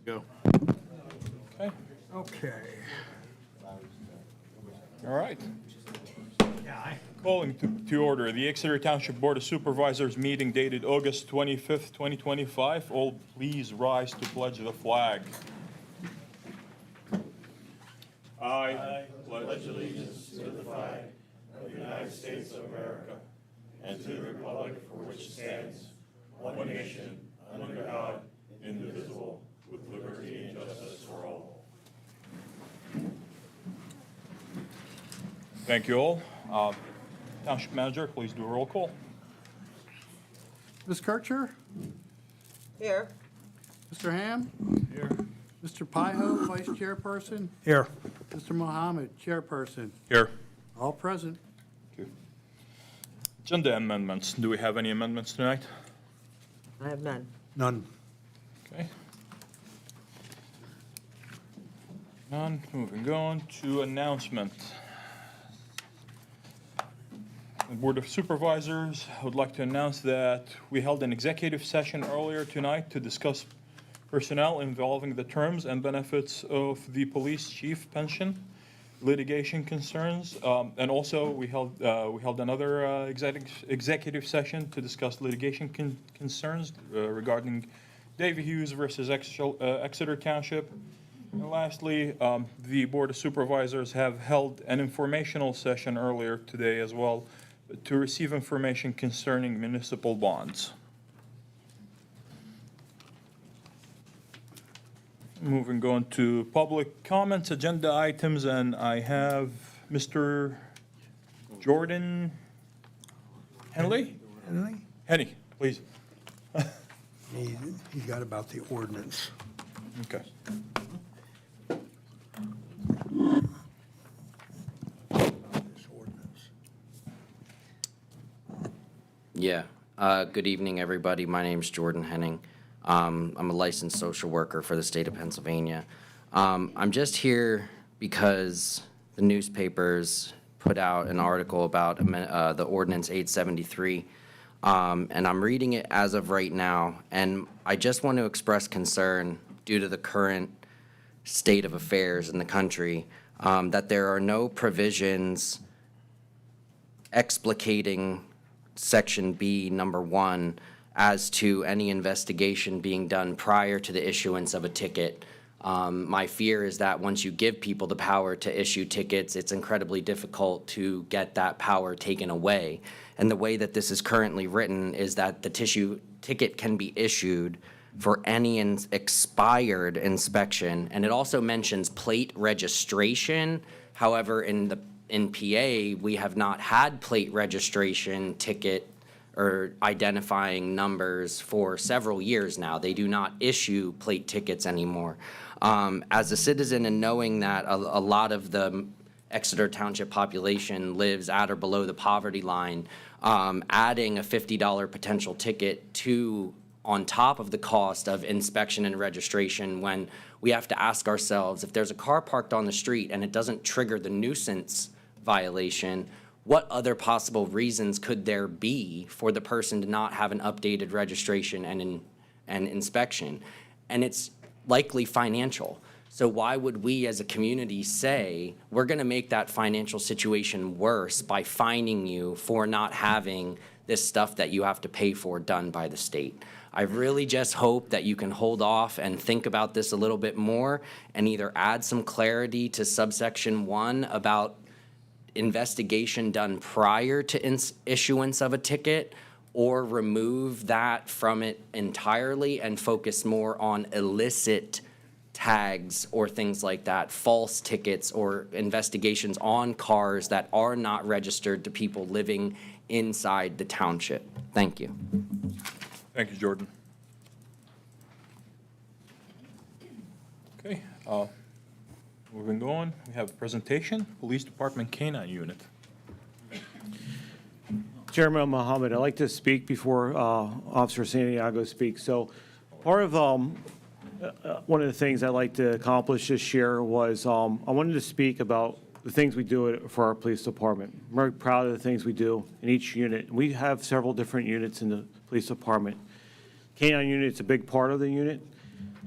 Go. Okay, Okay. all right. Calling to order the Exeter Township Board of Supervisors meeting dated August 25th, 2025. All please rise to pledge the flag. I pledge allegiance to the flag of the United States of America and to the republic for which it stands, one nation, under God, indivisible, with liberty and justice for all. Thank you all. Township Manager, please do a roll call. Ms. Kircher? Here. Mr. Ham? Here. Mr. Pyho, Vice Chairperson? Here. Mr. Mohammed, Chairperson? Here. All present. Agenda amendments. Do we have any amendments tonight? I have none. None. Okay. None. Moving on to announcement. The Board of Supervisors would like to announce that we held an executive session earlier tonight to discuss personnel involving the terms and benefits of the police chief pension, litigation concerns, and also we held another executive session to discuss litigation concerns regarding Davy Hughes versus Exeter Township. And lastly, the Board of Supervisors have held an informational session earlier today as well to receive information concerning municipal bonds. Moving on to public comments, agenda items, and I have Mr. Jordan Henley? Anything? Henny, please. He got about the ordinance. Okay. This ordinance. Yeah. Good evening, everybody. My name's Jordan Henning. I'm a licensed social worker for the state of Pennsylvania. I'm just here because the newspapers put out an article about the Ordinance 873, and I'm reading it as of right now, and I just want to express concern due to the current state of affairs in the country that there are no provisions explicating Section B, number 1, as to any investigation being done prior to the issuance of a ticket. My fear is that once you give people the power to issue tickets, it's incredibly difficult to get that power taken away. And the way that this is currently written is that the ticket can be issued for any expired inspection. And it also mentions plate registration. However, in PA, we have not had plate registration ticket or identifying numbers for several years now. They do not issue plate tickets anymore. As a citizen and knowing that a lot of the Exeter Township population lives at or below the poverty line, adding a $50 potential ticket on top of the cost of inspection and registration, when we have to ask ourselves, if there's a car parked on the street and it doesn't trigger the nuisance violation, what other possible reasons could there be for the person to not have an updated registration and inspection? And it's likely financial. So why would we as a community say we're going to make that financial situation worse by fining you for not having this stuff that you have to pay for done by the state? I really just hope that you can hold off and think about this a little bit more and either add some clarity to subsection 1 about investigation done prior to issuance of a ticket, or remove that from it entirely and focus more on illicit tags or things like that, false tickets or investigations on cars that are not registered to people living inside the township. Thank you. Thank you, Jordan. Okay, moving on, we have a presentation, Police Department K-9 Unit. Chairman Mohammed, I'd like to speak before Officer Santiago speaks. So part of one of the things I'd like to accomplish this year was I wanted to speak about the things we do for our police department. I'm very proud of the things we do in each unit. We have several different units in the police department. K-9 unit is a big part of the unit.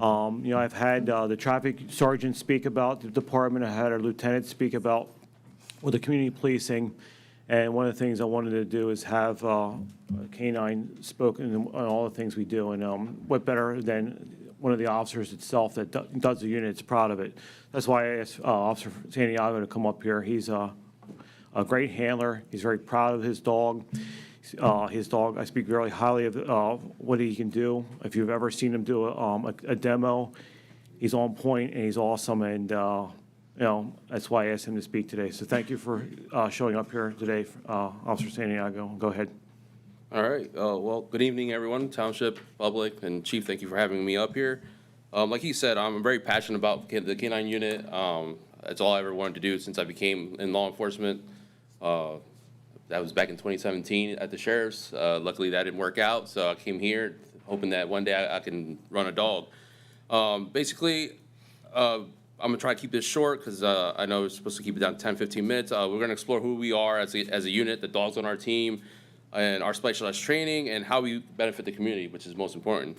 I've had the traffic sergeant speak about the department. I had our lieutenant speak about with the community policing. And one of the things I wanted to do is have K-9 spoken on all the things we do. And what better than one of the officers itself that does the unit is proud of it. That's why I asked Officer Santiago to come up here. He's a great handler. He's very proud of his dog. I speak really highly of what he can do. If you've ever seen him do a demo, he's on point and he's awesome. And that's why I asked him to speak today. So thank you for showing up here today, Officer Santiago. Go ahead. All right. Well, good evening, everyone, Township, public, and Chief, thank you for having me up here. Like he said, I'm very passionate about the K-9 unit. That's all I ever wanted to do since I became in law enforcement. That was back in 2017 at the sheriff's. Luckily, that didn't work out, so I came here hoping that one day I can run a dog. Basically, I'm gonna try to keep this short because I know we're supposed to keep it down to 10, 15 minutes. We're gonna explore who we are as a unit, the dogs on our team, and our specialized training, and how we benefit the community, which is most important.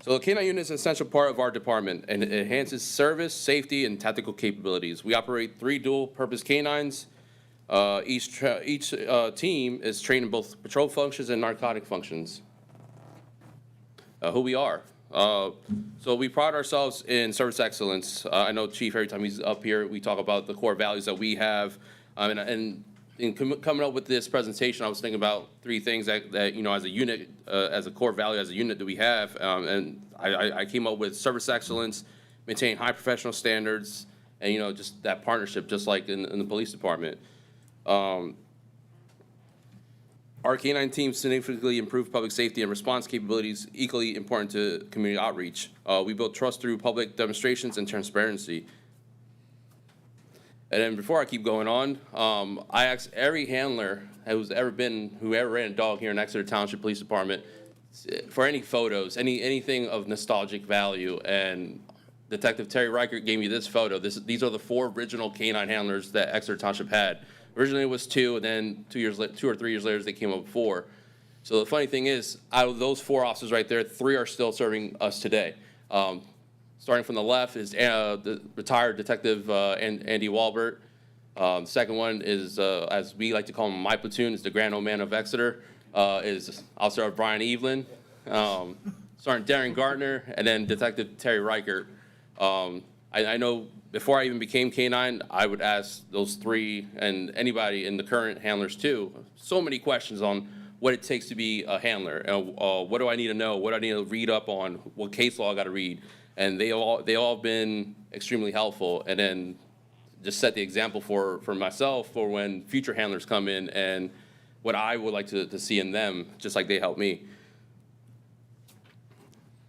So the K-9 unit is an essential part of our department, and it enhances service, safety, and tactical capabilities. We operate 3 dual-purpose K-9s. Each team is trained in both patrol functions and narcotic functions. Who we are. So we pride ourselves in service excellence. I know Chief, every time he's up here, we talk about the core values that we have. And in coming up with this presentation, I was thinking about 3 things that as a unit, as a core value, as a unit that we have. And I came up with service excellence, maintaining high professional standards, and, just that partnership, just like in the police department. Our K-9 team significantly improved public safety and response capabilities, equally important to community outreach. We build trust through public demonstrations and transparency. And then before I keep going on, I asked every handler who ever ran a dog here in Exeter Township Police Department for any photos, anything of nostalgic value. And Detective Terry Reichert gave me this photo. These are the 4 original K-9 handlers that Exeter Township had. Originally it was 2, and then 2 or 3 years later they came up with 4. So the funny thing is, out of those 4 officers right there, 3 are still serving us today. Starting from the left is the retired Detective Andy Walbert. The second one is, as we like to call him, my platoon, is the Grand Old Man of Exeter, is Officer Brian Evelyn, Sergeant Darren Gartner, and then Detective Terry Reichert. I know before I even became K-9, I would ask those 3 and anybody in the current handlers too, so many questions on what it takes to be a handler. What do I need to know? What do I need to read up on? What case law I got to read? And they all been extremely helpful. And then just set the example for myself for when future handlers come in and what I would like to see in them, just like they helped me.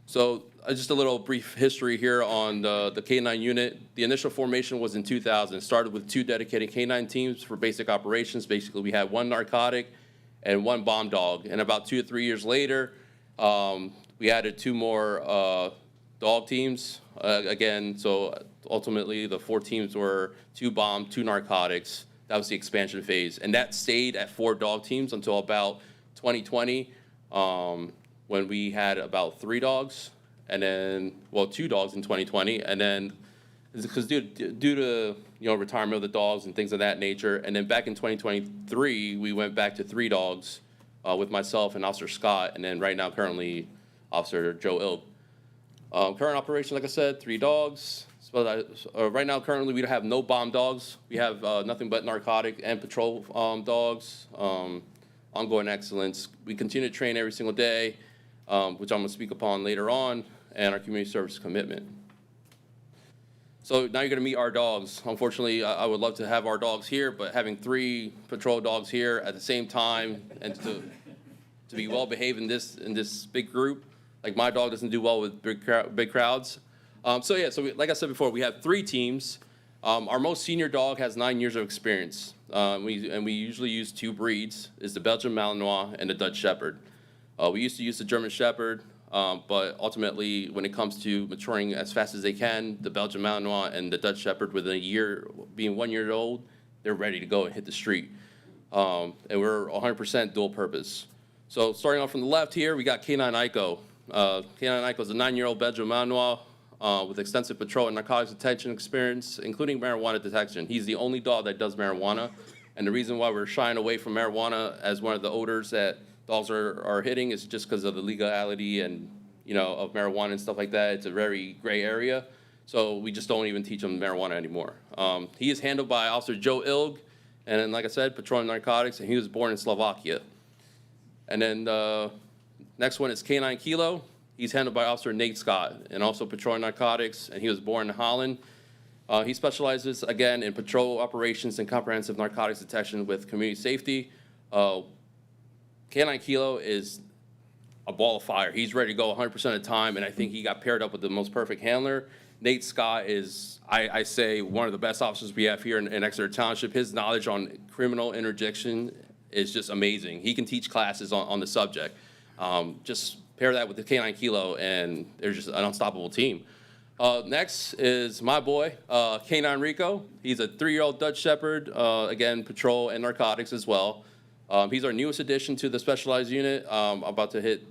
So just a little brief history here on the K-9 unit. The initial formation was in 2000. It started with 2 dedicated K-9 teams for basic operations. Basically, we had 1 narcotic and 1 bomb dog. And about 2 to 3 years later, we added 2 more dog teams. Again, so ultimately the 4 teams were 2 bomb, 2 narcotics. That was the expansion phase. And that stayed at 4 dog teams until about 2020, when we had about 3 dogs. And then, 2 dogs in 2020, and then because due to retirement of the dogs and things of that nature, and then back in 2023 we went back to 3 dogs with myself and Officer Scott, and then right now currently Officer Joe Ilk. Current operation, like I said, 3 dogs. So right now currently we have no bomb dogs. We have nothing but narcotic and patrol dogs. Ongoing excellence. We continue to train every single day, which I'm going to speak upon later on, and our community service commitment. So now you're going to meet our dogs. Unfortunately, I would love to have our dogs here, but having 3 patrol dogs here at the same time and to be well behaved in this big group, like my dog doesn't do well with big crowds. So like I said before, we have 3 teams. Our most senior dog has 9 years of experience. We usually use 2 breeds. It's the Belgian Malinois and the Dutch Shepherd. We used to use the German Shepherd, but ultimately, when it comes to maturing as fast as they can, the Belgian Malinois and the Dutch Shepherd, within a year, being 1 year old, they're ready to go and hit the street. And we're 100% dual purpose. So starting off from the left here, we got K-9 Ico. K9 Ike was a 9-year-old Belgian Malinois with extensive patrol and narcotics detection experience, including marijuana detection. He's the only dog that does marijuana. And the reason why we're shying away from marijuana as one of the odors that dogs are hitting is just because of the legality and, of marijuana and stuff like that. It's a very gray area. So we just don't even teach them marijuana anymore. He is handled by Officer Joe Ilg, and then, like I said, patrolling narcotics, and he was born in Slovakia. And then next one is K9 Kilo. He's handled by Officer Nate Scott, and also patrolling narcotics, and he was born in Holland. He specializes, again, in patrol operations and comprehensive narcotics detection with community safety. K9 Kilo is a ball of fire. He's ready to go 100% of the time, and I think he got paired up with the most perfect handler. Nate Scott is, I say, one of the best officers we have here in Exeter Township. His knowledge on criminal interdiction is just amazing. He can teach classes on the subject. Just pair that with the K9 Kilo, and they're just an unstoppable team. Next is my boy, K9 Rico. He's a 3-year-old Dutch Shepherd, again, patrol and narcotics as well. He's our newest addition to the specialized unit. About to hit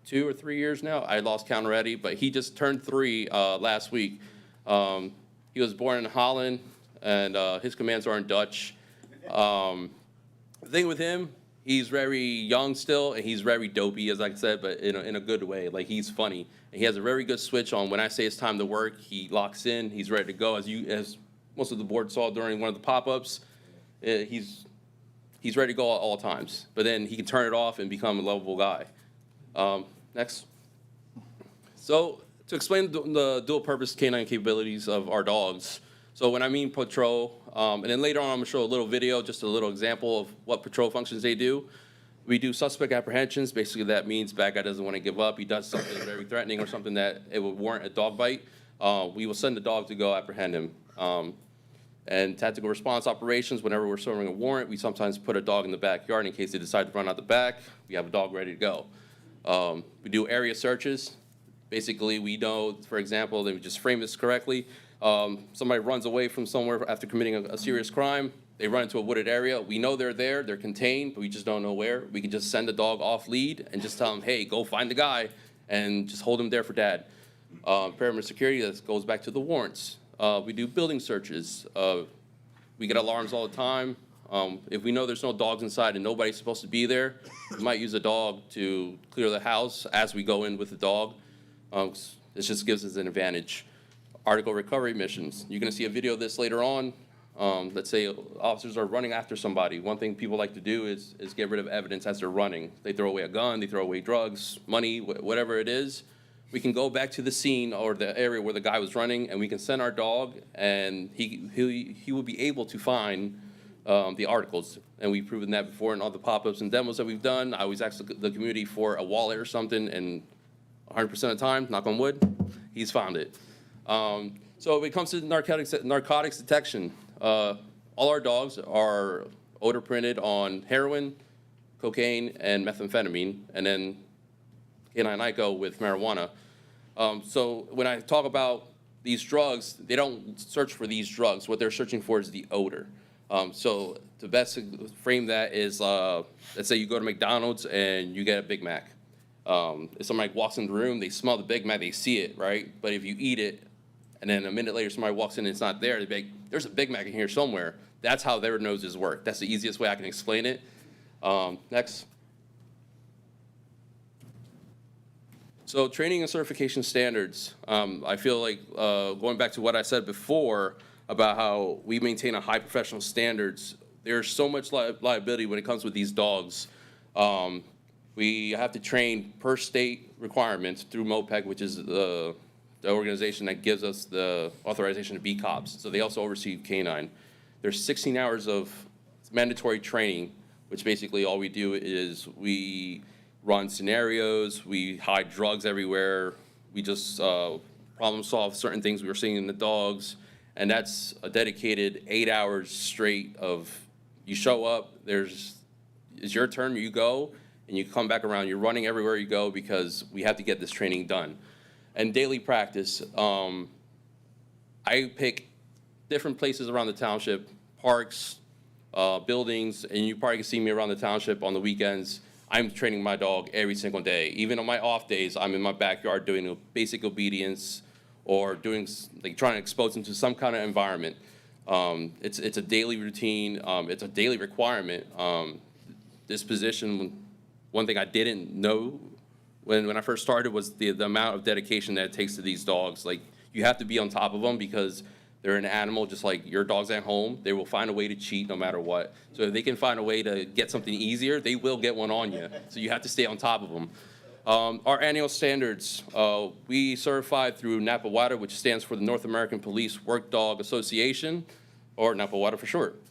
2 or 3 years now. I lost count already, but he just turned 3 last week. He was born in Holland, and his commands are in Dutch. The thing with him, he's very young still, and he's very dopey, as I said, but in a good way. Like, he's funny. And he has a very good switch on when I say it's time to work, he locks in, he's ready to go. As most of the board saw during one of the pop-ups, he's ready to go at all times. But then he can turn it off and become a lovable guy. Next. So to explain the dual purpose canine capabilities of our dogs. So when I mean patrol, and then later on I'm gonna show a little video, just a little example of what patrol functions they do. We do suspect apprehensions. Basically that means bad guy doesn't want to give up. He does something very threatening or something that it would warrant a dog bite. We will send the dog to go apprehend him. And tactical response operations, whenever we're serving a warrant, we sometimes put a dog in the backyard in case they decide to run out the back. We have a dog ready to go. We do area searches. Basically, we know, for example, let me just frame this correctly. Somebody runs away from somewhere after committing a serious crime. They run into a wooded area. We know they're there. They're contained, but we just don't know where. We can just send the dog off lead and just tell them, hey, go find the guy, and just hold him there for dad. Perimeter security, that goes back to the warrants. We do building searches. We get alarms all the time. If we know there's no dogs inside and nobody's supposed to be there, we might use a dog to clear the house as we go in with the dog. This just gives us an advantage. Article recovery missions. You're going to see a video of this later on. Let's say officers are running after somebody. One thing people like to do is get rid of evidence as they're running. They throw away a gun, they throw away drugs, money, whatever it is. We can go back to the scene or the area where the guy was running, and we can send our dog, and he will be able to find the articles. And we've proven that before in all the pop-ups and demos that we've done. I always ask the community for a wallet or something, and 100% of the time, knock on wood, he's found it. So when it comes to narcotics detection, all our dogs are odor printed on heroin, cocaine, and methamphetamine, and then K9 Ico with marijuana. So when I talk about these drugs, they don't search for these drugs. What they're searching for is the odor. So the best frame that is, let's say you go to McDonald's and you get a Big Mac. If somebody walks in the room, they smell the Big Mac, they see it, right? But if you eat it, and then a minute later somebody walks in and it's not there, they'd be like, there's a Big Mac in here somewhere. That's how their noses work. That's the easiest way I can explain it. Next. So training and certification standards. I feel like going back to what I said before about how we maintain a high professional standards, there's so much liability when it comes with these dogs. We have to train per state requirements through MOPEC, which is the organization that gives us the authorization to be cops. So they also oversee K9. There's 16 hours of mandatory training, which basically all we do is we run scenarios, we hide drugs everywhere, we just problem solve certain things we were seeing in the dogs, and that's a dedicated 8 hours straight of you show up, it's your turn, you go, and you come back around, you're running everywhere you go because we have to get this training done. And daily practice, I pick different places around the township, parks, buildings, and you probably can see me around the township on the weekends. I'm training my dog every single day. Even on my off days, I'm in my backyard doing a basic obedience or doing, like, trying to expose them to some kind of environment. It's a daily routine. It's a daily requirement. This position, one thing I didn't know when I first started was the amount of dedication that it takes to these dogs. Like, you have to be on top of them because they're an animal just like your dog's at home. They will find a way to cheat no matter what. So if they can find a way to get something easier, they will get one on you. So you have to stay on top of them. Our annual standards, we certified through NAPA-WADA, which stands for the North American Police Work Dog Association, or NAPA-WADA for short.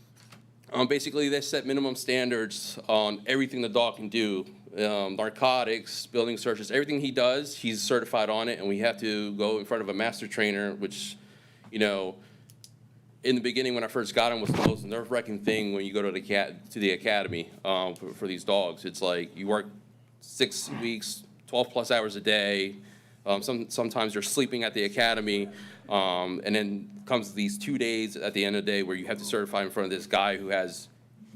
Basically, they set minimum standards on everything the dog can do. Narcotics, building searches, everything he does, he's certified on it, and we have to go in front of a master trainer, which, you know, in the beginning when I first got him was the most nerve-wracking thing when you go to the academy for these dogs. It's like you work 6 weeks, 12+ hours a day. Sometimes you're sleeping at the academy, and then comes these 2 days at the end of the day where you have to certify in front of this guy who has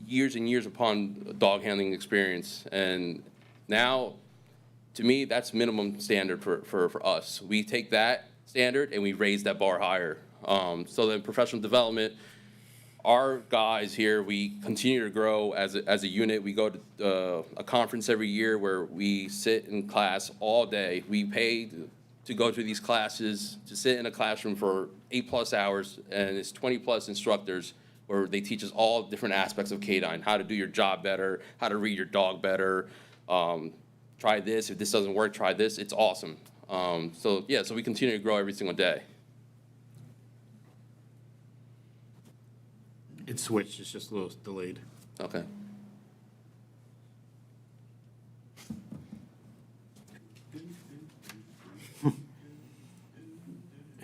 years and years upon dog handling experience. And now, to me, that's minimum standard for us. We take that standard and we raise that bar higher. So then professional development, our guys here, we continue to grow as a unit. We go to a conference every year where we sit in class all day. We pay to go to these classes, to sit in a classroom for 8+ hours, and it's 20+ instructors where they teach us all different aspects of canine, how to do your job better, how to read your dog better. Try this, if this doesn't work, try this. It's awesome. So we continue to grow every single day. It switched, it's just a little delayed. Okay.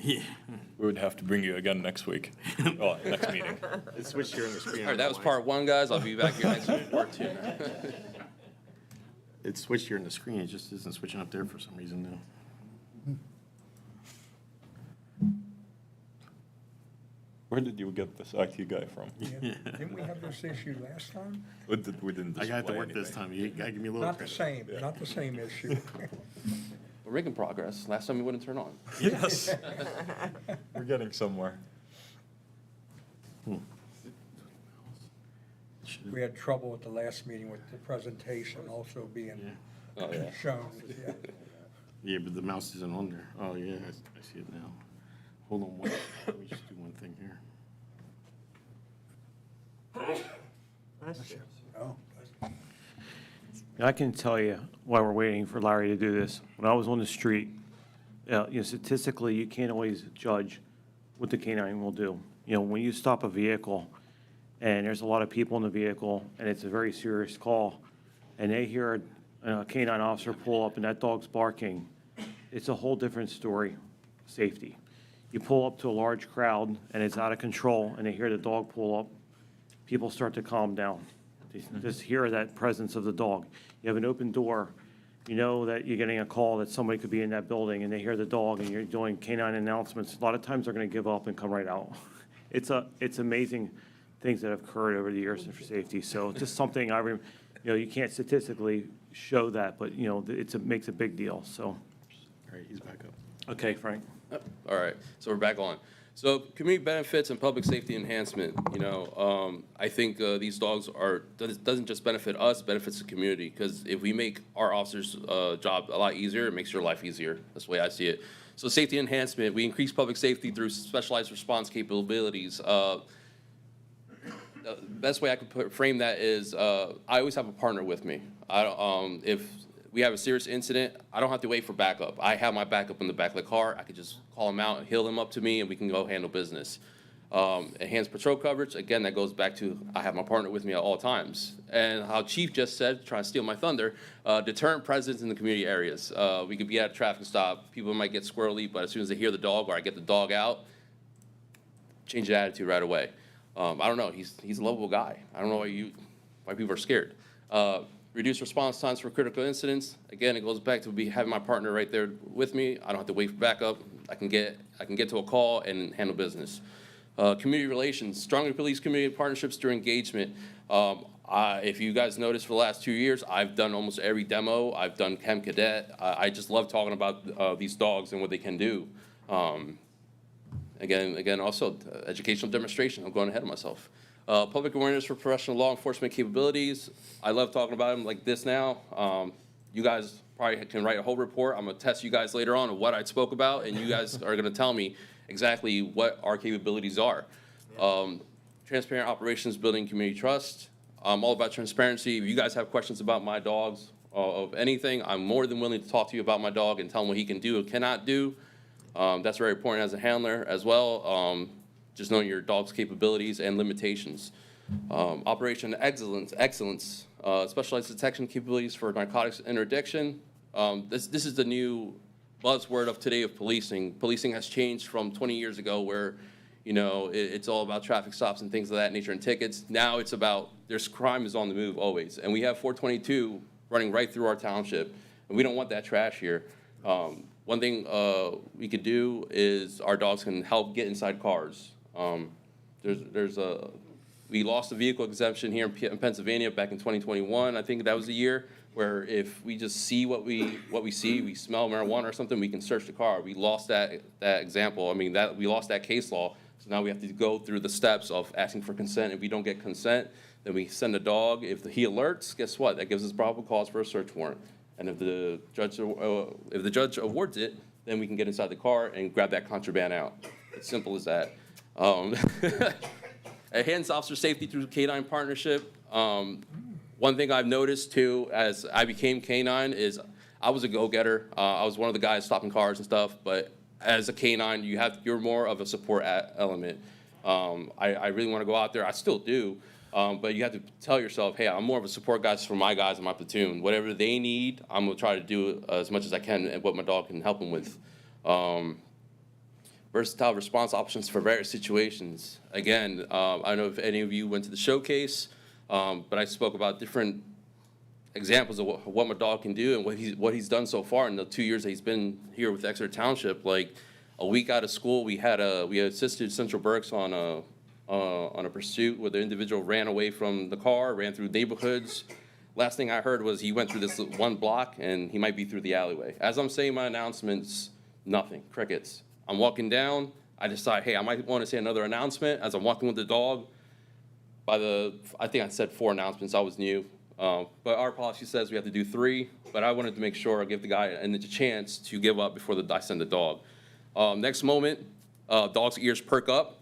Yeah, We would have to bring you again next week, well, next meeting. it switched here on the screen. All right, that was part one, guys. I'll be back here next week, part two. It switched here on the screen, it just isn't switching up there for some reason now. Where did you get this IT guy from? Didn't we have this issue last time? We didn't I got to display work this anything. time, you gotta give me a little Not the credit. same, not the same issue. We're making progress. Last time we wouldn't turn on. Yes. We're getting somewhere. We had trouble at the last meeting with the presentation also being Oh, yeah. shown, yeah. Yeah, but the mouse isn't on there. Oh, yeah, I see it now. Hold on, let me just do one thing here. Bless you. Oh, I can tell you why we're waiting for Larry to do this. When I was on the street, statistically, you can't always judge what the canine will do. You know, when you stop a vehicle and there's a lot of people in the vehicle and it's a very serious call, and they hear a canine officer pull up and that dog's barking, it's a whole different story, safety. You pull up to a large crowd and it's out of control and they hear the dog pull up, people start to calm down. They just hear that presence of the dog. You have an open door, you know that you're getting a call that somebody could be in that building and they hear the dog and you're doing canine announcements. A lot of times they're gonna give up and come right out. It's amazing things that have occurred over the years for safety. So just something you can't statistically show that, but it makes a big deal, so. All right, he's back up. Okay, Frank. All right, so we're back on. So community benefits and public safety enhancement, I think these dogs doesn't just benefit us, it benefits the community. Because if we make our officers' job a lot easier, it makes your life easier. That's the way I see it. So safety enhancement, we increase public safety through specialized response capabilities. The best way I could frame that is I always have a partner with me. If we have a serious incident, I don't have to wait for backup. I have my backup in the back of the car. I could just call him out, heal him up to me, and we can go handle business. Enhanced patrol coverage, again, that goes back to I have my partner with me at all times. And how Chief just said, trying to steal my thunder, deterrent presence in the community areas. We could be at a traffic stop, people might get squirrely, but as soon as they hear the dog or I get the dog out, change the attitude right away. I don't know, he's a lovable guy. I don't know why people are scared. Reduce response times for critical incidents. Again, it goes back to having my partner right there with me. I don't have to wait for backup. I can get to a call and handle business. Community relations, stronger police community partnerships through engagement. If you guys noticed for the last 2 years, I've done almost every demo. I've done Chem Cadet. I just love talking about these dogs and what they can do. Again, also educational demonstration. I'm going ahead of myself. Public awareness for professional law enforcement capabilities. I love talking about them like this now. You guys probably can write a whole report. I'm going to test you guys later on what I spoke about, and you guys are going to tell me exactly what our capabilities are. Transparent operations, building community trust. I'm all about transparency. If you guys have questions about my dogs, of anything, I'm more than willing to talk to you about my dog and tell him what he can do or cannot do. That's very important as a handler as well. Just knowing your dog's capabilities and limitations. Operation excellence, specialized detection capabilities for narcotics interdiction. This is the new buzzword of today of policing. Policing has changed from 20 years ago where, you know, it's all about traffic stops and things of that nature and tickets. Now it's about, there's crime is on the move always. And we have 422 running right through our township, and we don't want that trash here. One thing we could do is our dogs can help get inside cars. We lost the vehicle exemption here in Pennsylvania back in 2021. I think that was the year where if we just see what we see, we smell marijuana or something, we can search the car. We lost that example. I mean, we lost that case law. So now we have to go through the steps of asking for consent. If we don't get consent, then we send a dog. If he alerts, guess what? That gives us probable cause for a search warrant. And if the judge awards it, then we can get inside the car and grab that contraband out. It's simple as that. Enhance officer safety through K-9 partnership. One thing I've noticed too, as I became K-9, is I was a go-getter. I was one of the guys stopping cars and stuff, but as a K-9, you're more of a support element. I really want to go out there. I still do, but you have to tell yourself, hey, I'm more of a support guy for my guys in my platoon. Whatever they need, I'm going to try to do as much as I can and what my dog can help them with. Versatile response options for various situations. Again, I don't know if any of you went to the showcase, but I spoke about different examples of what my dog can do and what he's done so far in the 2 years that he's been here with Exeter Township. Like a week out of school, we assisted Central Berks on a pursuit where the individual ran away from the car, ran through neighborhoods. Last thing I heard was he went through this one block and he might be through the alleyway. As I'm saying my announcements, nothing, crickets. I'm walking down, I decide, hey, I might want to say another announcement as I'm walking with the dog. I think I said 4 announcements, I was new. But our policy says we have to do 3, but I wanted to make sure I give the guy a chance to give up before I send the dog. Next moment, dog's ears perk up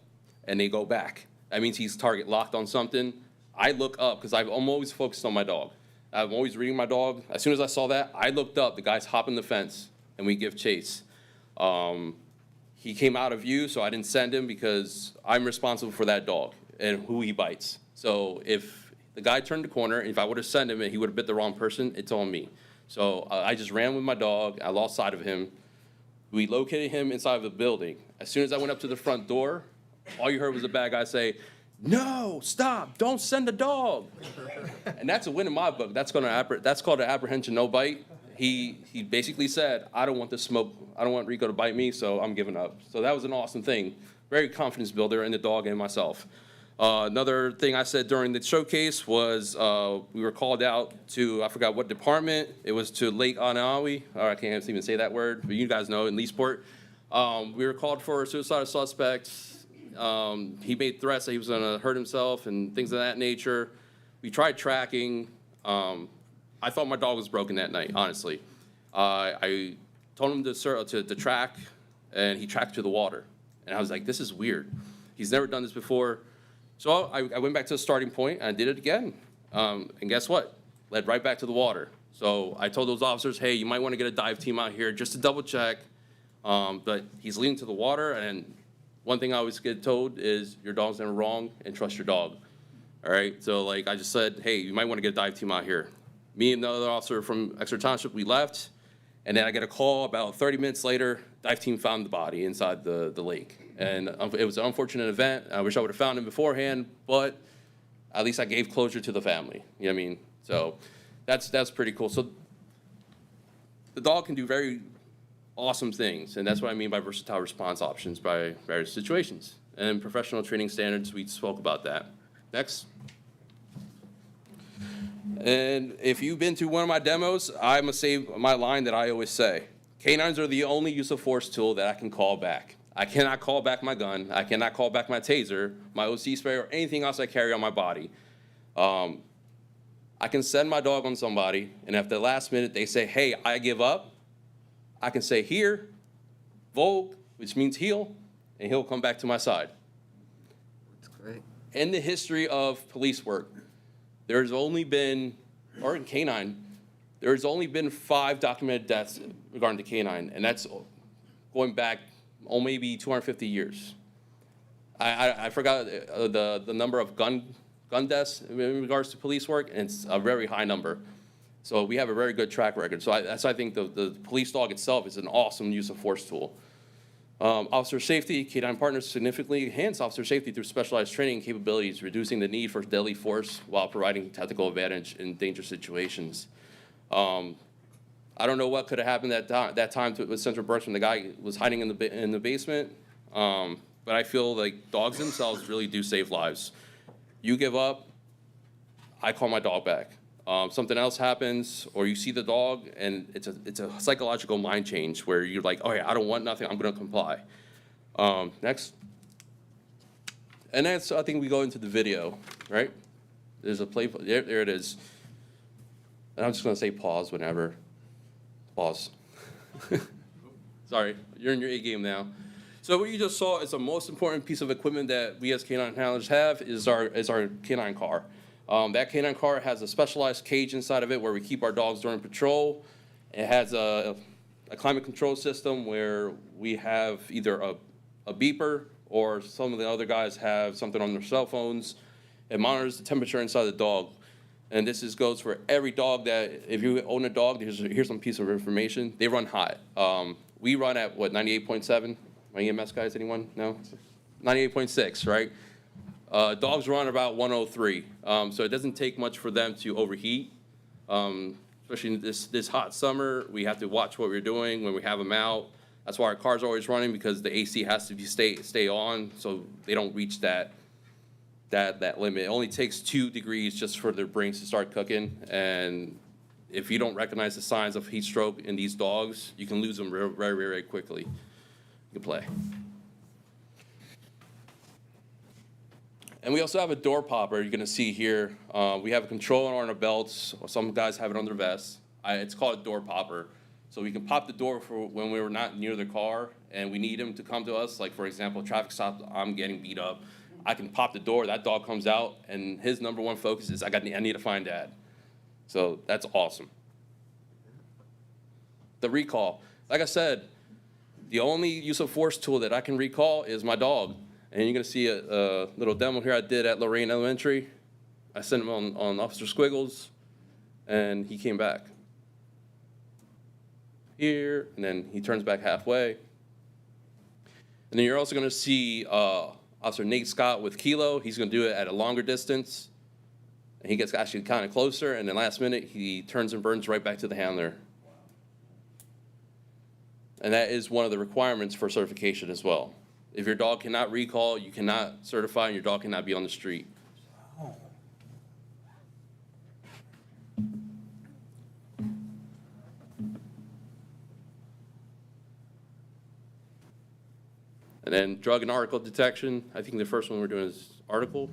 and they go back. That means he's target locked on something. I look up because I'm always focused on my dog. I'm always reading my dog. As soon as I saw that, I looked up, the guy's hopping the fence and we give chase. He came out of view, so I didn't send him because I'm responsible for that dog and who he bites. So if the guy turned the corner, if I would have sent him and he would have bit the wrong person, it's on me. So I just ran with my dog. I lost sight of him. We located him inside of the building. As soon as I went up to the front door, all you heard was the bad guy say, "No, stop, don't send the dog." And that's a win in my book. That's called an apprehension, no bite. He basically said, I don't want this smoke. I don't want Rico to bite me, so I'm giving up. So that was an awesome thing. Very confidence builder in the dog and myself. Another thing I said during the showcase was we were called out to, I forgot what department. It was to Lake Anawi. I can't even say that word, but you guys know, in Leesport. We were called for a suicidal suspect. He made threats that he was going to hurt himself and things of that nature. We tried tracking. I thought my dog was broken that night, honestly. I told him to track, and he tracked to the water. And I was like, this is weird. He's never done this before. So I went back to the starting point, and I did it again. And guess what? Led right back to the water. So I told those officers, hey, you might want to get a dive team out here just to double check. But he's leading to the water, and one thing I always get told is your dog's never wrong, and trust your dog. All right? So, like, I just said, hey, you might want to get a dive team out here. Me and the other officer from Exeter Township, we left, and then I get a call about 30 minutes later, dive team found the body inside the lake. And it was an unfortunate event. I wish I would have found him beforehand, but at least I gave closure to the family. You know what I mean? So that's pretty cool. So the dog can do very awesome things, and that's what I mean by versatile response options by various situations. And professional training standards, we spoke about that. Next. And if you've been to one of my demos, I must say my line that I always say. Canines are the only use of force tool that I can call back. I cannot call back my gun. I cannot call back my taser, my OC spray, or anything else I carry on my body. I can send my dog on somebody, and if at the last minute they say, hey, I give up, I can say here, Vogue, which means heel, and he'll come back to my side. That's great. In the history of police work, there's only been, or in canine, there's only been 5 documented deaths regarding the canine, and that's going back, maybe 250 years. I forgot the number of gun deaths in regards to police work, and it's a very high number. So we have a very good track record. So I think the police dog itself is an awesome use of force tool. Officer safety, Canine Partners significantly enhance officer safety through specialized training and capabilities, reducing the need for deadly force while providing tactical advantage in dangerous situations. I don't know what could have happened that time with Central Burst when the guy was hiding in the basement, but I feel like dogs themselves really do save lives. You give up, I call my dog back. Something else happens, or you see the dog, and it's a psychological mind change where you're like, oh yeah, I don't want nothing, I'm gonna comply. Next. And that's, I think we go into the video, right? There's a play, there it is. And I'm just gonna say pause whenever. Pause. Sorry, you're in your A game now. So what you just saw is the most important piece of equipment that we as canine handlers have is our canine car. That canine car has a specialized cage inside of it where we keep our dogs during patrol. It has a climate control system where we have either a beeper or some of the other guys have something on their cell phones. It monitors the temperature inside the dog. And this goes for every dog that, if you own a dog, here's some piece of information. They run hot. We run at, what, 98.7? My EMS guys, anyone? No? 98.6, right? Dogs run about 103. So it doesn't take much for them to overheat. Especially in this hot summer, we have to watch what we're doing when we have them out. That's why our car's always running, because the AC has to stay on so they don't reach that limit. It only takes 2 degrees just for their brains to start cooking, and if you don't recognize the signs of heat stroke in these dogs, you can lose them very, very, very quickly. You can play. And we also have a door popper you're gonna see here. We have a controller on our belts, or some guys have it on their vests. It's called a door popper. So we can pop the door for when we were not near the car and we need them to come to us. Like, for example, traffic stop, I'm getting beat up. I can pop the door, that dog comes out, and his number one focus is I need to find Dad. So that's awesome. The recall. Like I said, the only use of force tool that I can recall is my dog. And you're gonna see a little demo here I did at Lorraine Elementary. I sent him on Officer Squiggles, and he came back. Here, and then he turns back halfway. And then you're also gonna see Officer Nate Scott with Kilo. He's gonna do it at a longer distance. And he gets actually kind of closer, and then last minute, he turns and burns right back to the handler. And that is one of the requirements for certification as well. If your dog cannot recall, you cannot certify, and your dog cannot be on the street. And then drug and article detection. I think the first one we're doing is article.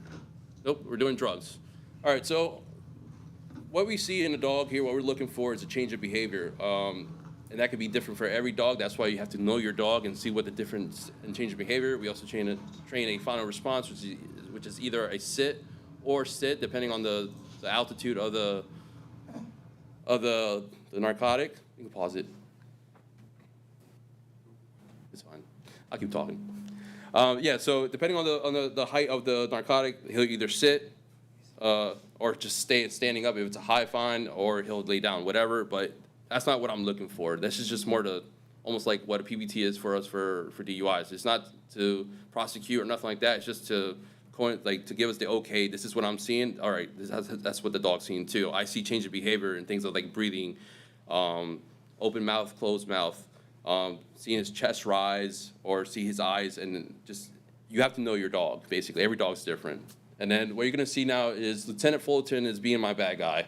Nope, we're doing drugs. All right, so what we see in a dog here, what we're looking for is a change of behavior. And that could be different for every dog. That's why you have to know your dog and see what the difference in change of behavior. We also train a final response, which is either a sit or sit, depending on the altitude of the narcotic. You can pause it. It's fine. I'll keep talking. Yeah, so depending on the height of the narcotic, he'll either sit or just standing up if it's a high fine, or he'll lay down, whatever. But that's not what I'm looking for. This is just more to almost like what a PBT is for us for DUIs. It's not to prosecute or nothing like that. It's just to give us the okay. This is what I'm seeing. All right, that's what the dog's seeing too. I see change of behavior and things like breathing, open mouth, closed mouth, seeing his chest rise or see his eyes, and just you have to know your dog. Basically, every dog's different. And then what you're gonna see now is Lieutenant Fullerton is being my bad guy.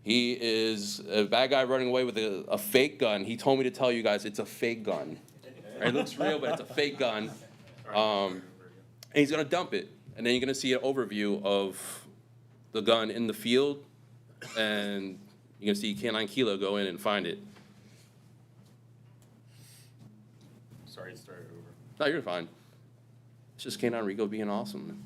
He is a bad guy running away with a fake gun. He told me to tell you guys it's a fake gun. It looks real, but it's a fake gun. And he's gonna dump it. And then you're gonna see an overview of the gun in the field. And you're gonna see K9 Kilo go in and find it. Sorry to start over. No, you're fine. It's just K9 Rico being awesome.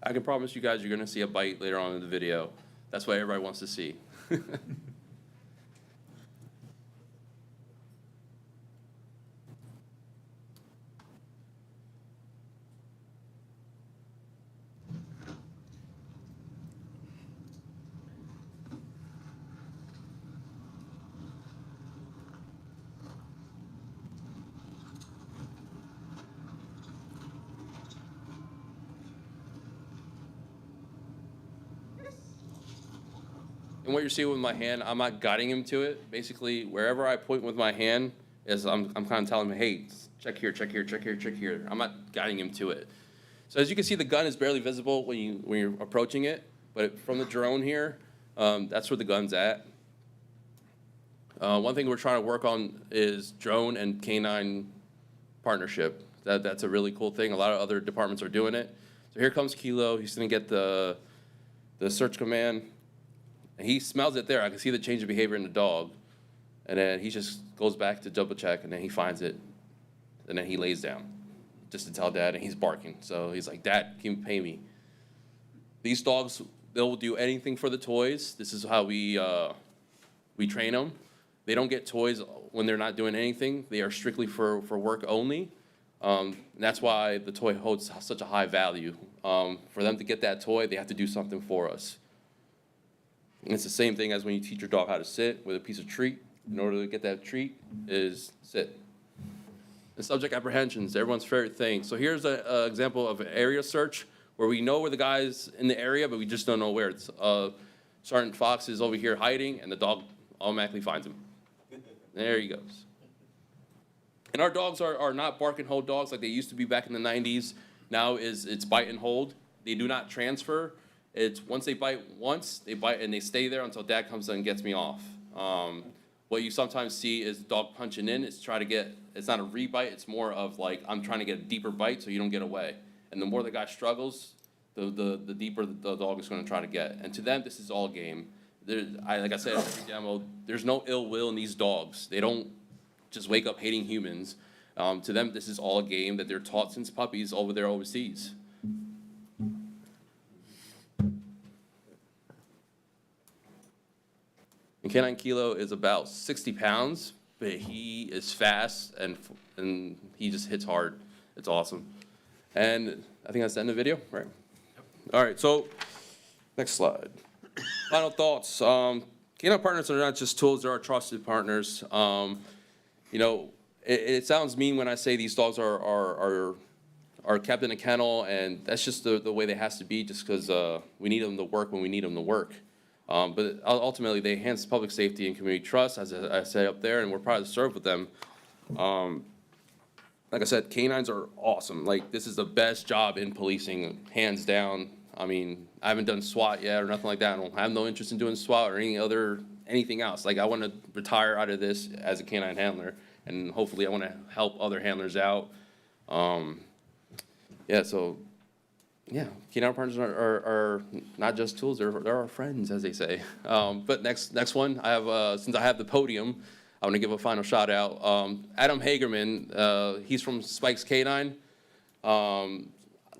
I can promise you guys you're gonna see a bite later on in the video. That's what everybody wants to see. And what you're seeing with my hand, I'm not guiding him to it. Basically, wherever I point with my hand is I'm kind of telling him, hey, check here, check here, check here, check here. I'm not guiding him to it. So as you can see, the gun is barely visible when you're approaching it, but from the drone here, that's where the gun's at. One thing we're trying to work on is drone and K9 partnership. That's a really cool thing. A lot of other departments are doing it. So here comes Kilo. He's gonna get the search command. And he smells it there. I can see the change of behavior in the dog. And then he just goes back to double check, and then he finds it. And then he lays down just to tell Dad, and he's barking. So he's like, Dad, can you pay me? These dogs, they'll do anything for the toys. This is how we train them. They don't get toys when they're not doing anything. They are strictly for work only. And that's why the toy holds such a high value. For them to get that toy, they have to do something for us. And it's the same thing as when you teach your dog how to sit with a piece of treat. In order to get that treat is sit. And subject apprehensions, everyone's favorite thing. So here's an example of an area search where we know where the guy's in the area, but we just don't know where. It's Sergeant Fox is over here hiding, and the dog automatically finds him. There he goes. And our dogs are not bark and hold dogs like they used to be back in the 90s. Now it's bite and hold. They do not transfer. It's once they bite once, they bite and they stay there until Dad comes in and gets me off. What you sometimes see is the dog punching in. It's not a rebite. It's more of like, I'm trying to get a deeper bite so you don't get away. And the more the guy struggles, the deeper the dog is going to try to get. And to them, this is all game. Like I said in every demo, there's no ill will in these dogs. They don't just wake up hating humans. To them, this is all a game that they're taught since puppies over there overseas. And K9 Kilo is about 60 pounds, but he is fast and he just hits hard. It's awesome. And I think that's the end of the video, right? Yep. All right, so next slide. Final thoughts. K9 partners are not just tools, they're our trusted partners. You know, it sounds mean when I say these dogs are kept in a kennel, and that's just the way they has to be, just because we need them to work when we need them to work. But ultimately, they enhance public safety and community trust, as I say up there, and we're proud to serve with them. Like I said, canines are awesome. Like, this is the best job in policing, hands down. I mean, I haven't done SWAT yet or nothing like that. I don't have no interest in doing SWAT or anything else. Like, I want to retire out of this as a canine handler, and hopefully I want to help other handlers out. Yeah, so, yeah, canine partners are not just tools, they're our friends, as they say. But next one, I have, since I have the podium, I want to give a final shout out. Adam Hagerman, he's from Spikes Canine.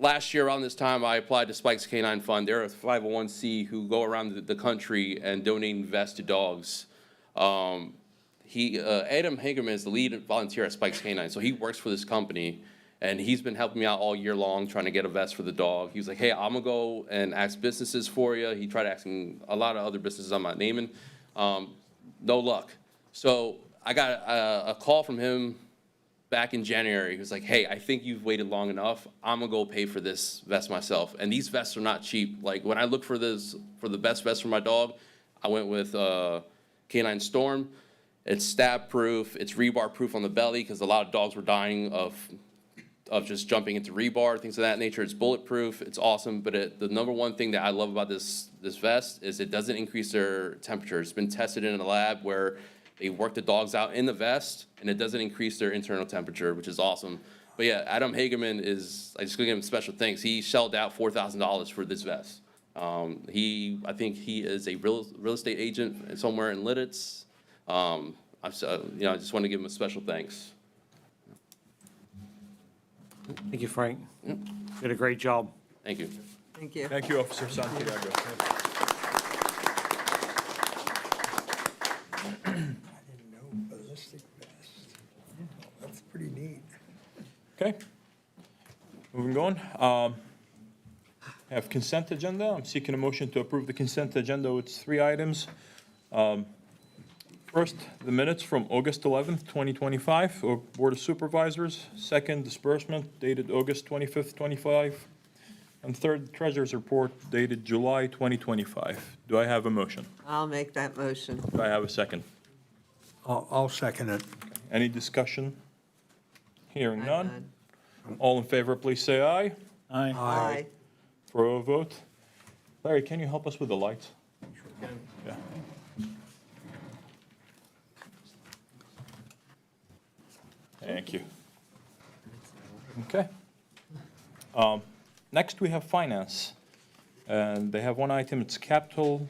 Last year around this time, I applied to Spikes Canine Fund. They're a 501c who go around the country and donate vests to dogs. Adam Hagerman is the lead volunteer at Spikes Canine, so he works for this company, and he's been helping me out all year long trying to get a vest for the dog. He was like, hey, I'm gonna go and ask businesses for you. He tried asking a lot of other businesses I'm not naming. No luck. So I got a call from him back in January. He was like, hey, I think you've waited long enough. I'm gonna go pay for this vest myself. And these vests are not cheap. Like, when I look for the best vest for my dog, I went with Canine Storm. It's stab proof, it's rebar proof on the belly, because a lot of dogs were dying of just jumping into rebar, things of that nature. It's bulletproof, it's awesome, but the number one thing that I love about this vest is it doesn't increase their temperature. It's been tested in a lab where they work the dogs out in the vest, and it doesn't increase their internal temperature, which is awesome. But yeah, Adam Hagerman I just gonna give him special thanks. He shelled out $4,000 for this vest. I think he is a real estate agent somewhere in Lidditz. I just want to give him a special thanks. Thank you, Frank. Did a great job. Thank you. Thank you. Thank you, Officer Santiago. I didn't know ballistic vest. That's pretty neat. Okay. Moving on. I have consent agenda. I'm seeking a motion to approve the consent agenda with 3 items. First, the minutes from August 11th, 2025, of Board of Supervisors. Second, disbursement dated August 25th, 25. And third, Treasurer's Report dated July 2025. Do I have a motion? I'll make that motion. Do I have a second? I'll second it. Any discussion? Hearing Aye, none. All in favor, please say aye. Aye. For a vote. Larry, can you help us with the lights? Yeah. Thank you. Okay. Next, we have finance. And they have one item, it's capital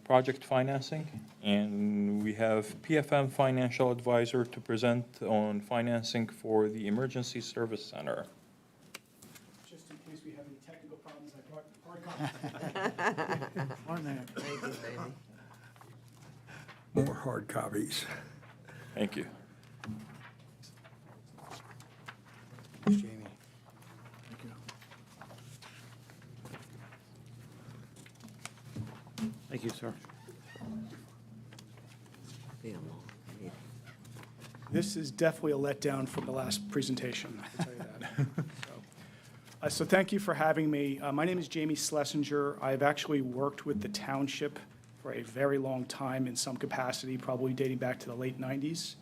project financing. And we have PFM Financial Advisor to present on financing for the Emergency Service Center. Just in case we have any technical problems, I brought hard copies. Thank you, baby. More hard copies. Thank you. Jamie. Thank you. Thank you, sir. Be a long meeting. This is definitely a letdown from the last presentation, I can tell you that. So thank you for having me. My name is Jamie Schlesinger. I've actually worked with the township for a very long time in some capacity, probably dating back to the late 90s.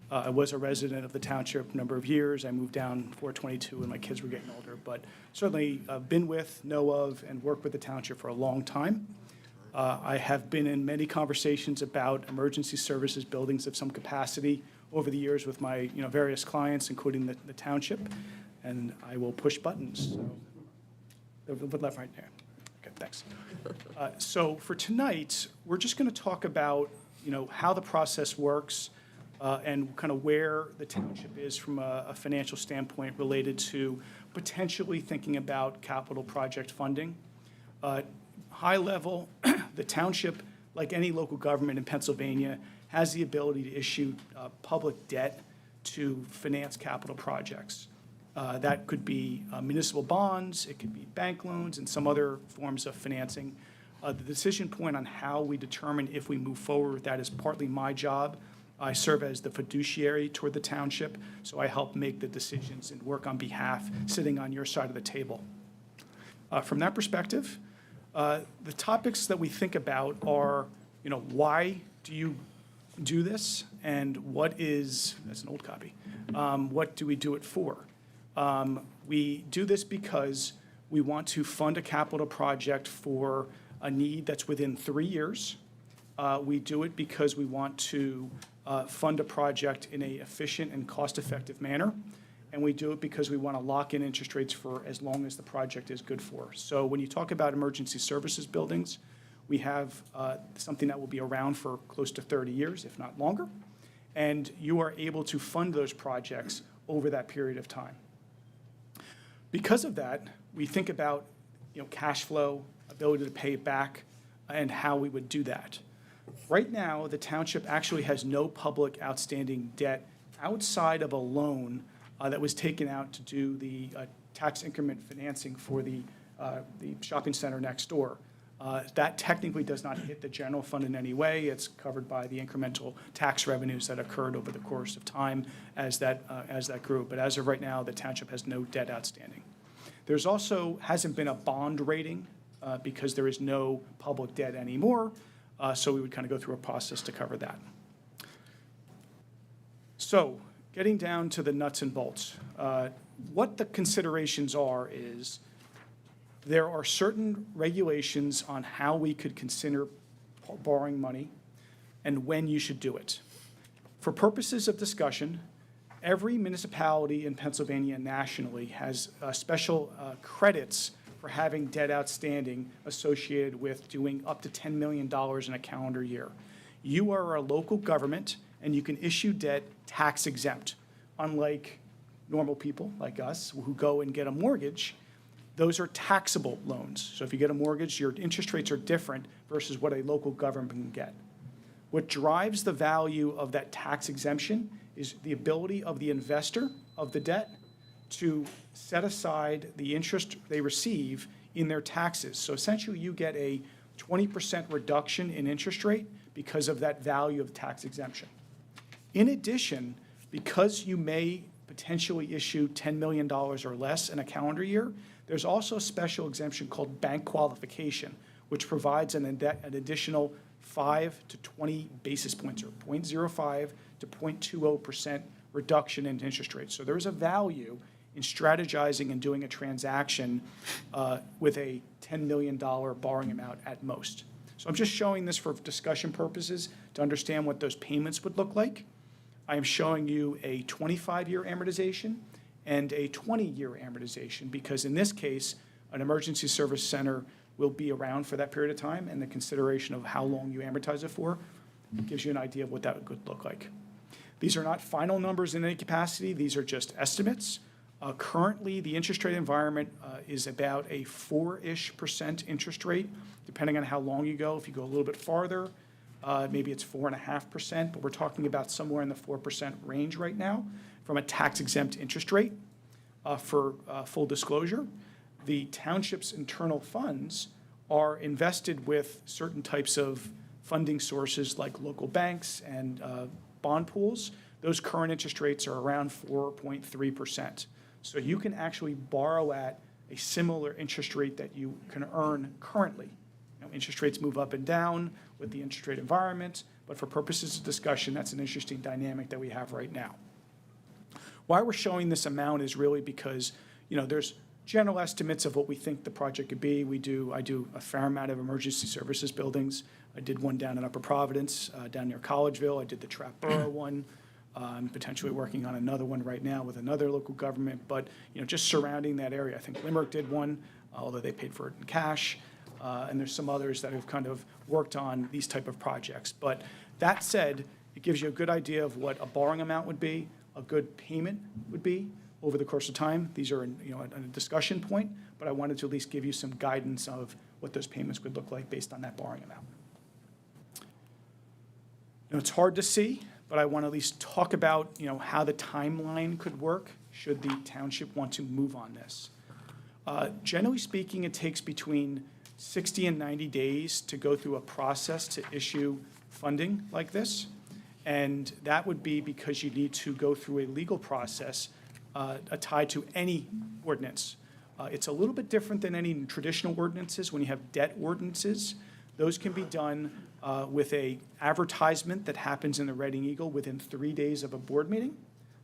I was a resident of the township a number of years. I moved down 422 when my kids were getting older, but certainly been with, know of, and worked with the township for a long time. I have been in many conversations about emergency services buildings of some capacity over the years with my various clients, including the township, and I will push buttons. So, the left, right there. Okay, thanks. So for tonight, we're just going to talk about how the process works, and kind of where the township is from a financial standpoint related to potentially thinking about capital project funding. High level, the township, like any local government in Pennsylvania, has the ability to issue public debt to finance capital projects. That could be municipal bonds, it could be bank loans, and some other forms of financing. The decision point on how we determine if we move forward with that is partly my job. I serve as the fiduciary toward the township, so I help make the decisions and work on behalf, sitting on your side of the table. From that perspective, the topics that we think about are, why do you do this, and what is, that's an old copy, what do we do it for? We do this because we want to fund a capital project for a need that's within 3 years. We do it because we want to fund a project in an efficient and cost-effective manner. And we do it because we want to lock in interest rates for as long as the project is good for. So when you talk about emergency services buildings, we have something that will be around for close to 30 years, if not longer. And you are able to fund those projects over that period of time. Because of that, we think about cash flow, ability to pay it back, and how we would do that. Right now, the township actually has no public outstanding debt outside of a loan that was taken out to do the tax increment financing for the shopping center next door. That technically does not hit the general fund in any way. It's covered by the incremental tax revenues that occurred over the course of time as that grew. But as of right now, the township has no debt outstanding. There's also hasn't been a bond rating because there is no public debt anymore. So we would kind of go through a process to cover that. So getting down to the nuts and bolts, what the considerations are is there are certain regulations on how we could consider borrowing money and when you should do it. For purposes of discussion, every municipality in Pennsylvania nationally has special credits for having debt outstanding associated with doing up to $10 million in a calendar year. You are a local government and you can issue debt tax exempt, unlike normal people like us who go and get a mortgage. Those are taxable loans. So if you get a mortgage, your interest rates are different versus what a local government can get. What drives the value of that tax exemption is the ability of the investor of the debt to set aside the interest they receive in their taxes. So essentially, you get a 20% reduction in interest rate because of that value of tax exemption. In addition, because you may potentially issue $10 million or less in a calendar year, there's also a special exemption called bank qualification, which provides an additional 5 to 20 basis points, or 0.05 to 0.20% reduction in interest rates. So there is a value in strategizing and doing a transaction with a $10 million borrowing amount at most. So I'm just showing this for discussion purposes to understand what those payments would look like. I am showing you a 25-year amortization and a 20-year amortization, because in this case, an emergency service center will be around for that period of time, and the consideration of how long you amortize it for gives you an idea of what that could look like. These are not final numbers in any capacity. These are just estimates. Currently, the interest rate environment is about a 4-ish% interest rate, depending on how long you go. If you go a little bit farther, maybe it's 4.5%, but we're talking about somewhere in the 4% range right now from a tax-exempt interest rate. For full disclosure, the township's internal funds are invested with certain types of funding sources like local banks and bond pools. Those current interest rates are around 4.3%. So you can actually borrow at a similar interest rate that you can earn currently. Interest rates move up and down with the interest rate environment, but for purposes of discussion, that's an interesting dynamic that we have right now. Why we're showing this amount is really because, there's general estimates of what we think the project could be. I do a fair amount of emergency services buildings. I did one down in Upper Providence, down near Collegeville. I did the Trap Borough one. I'm potentially working on another one right now with another local government, but, just surrounding that area. I think Limerick did one, although they paid for it in cash. And there's some others that have kind of worked on these type of projects. But that said, it gives you a good idea of what a borrowing amount would be, a good payment would be over the course of time. These are, a discussion point, but I wanted to at least give you some guidance of what those payments would look like based on that borrowing amount. It's hard to see, but I want to at least talk about, how the timeline could work should the township want to move on this. Generally speaking, it takes between 60 and 90 days to go through a process to issue funding like this. And that would be because you need to go through a legal process tied to any ordinance. It's a little bit different than any traditional ordinances. When you have debt ordinances, those can be done with a advertisement that happens in the Reading Eagle within 3 days of a board meeting.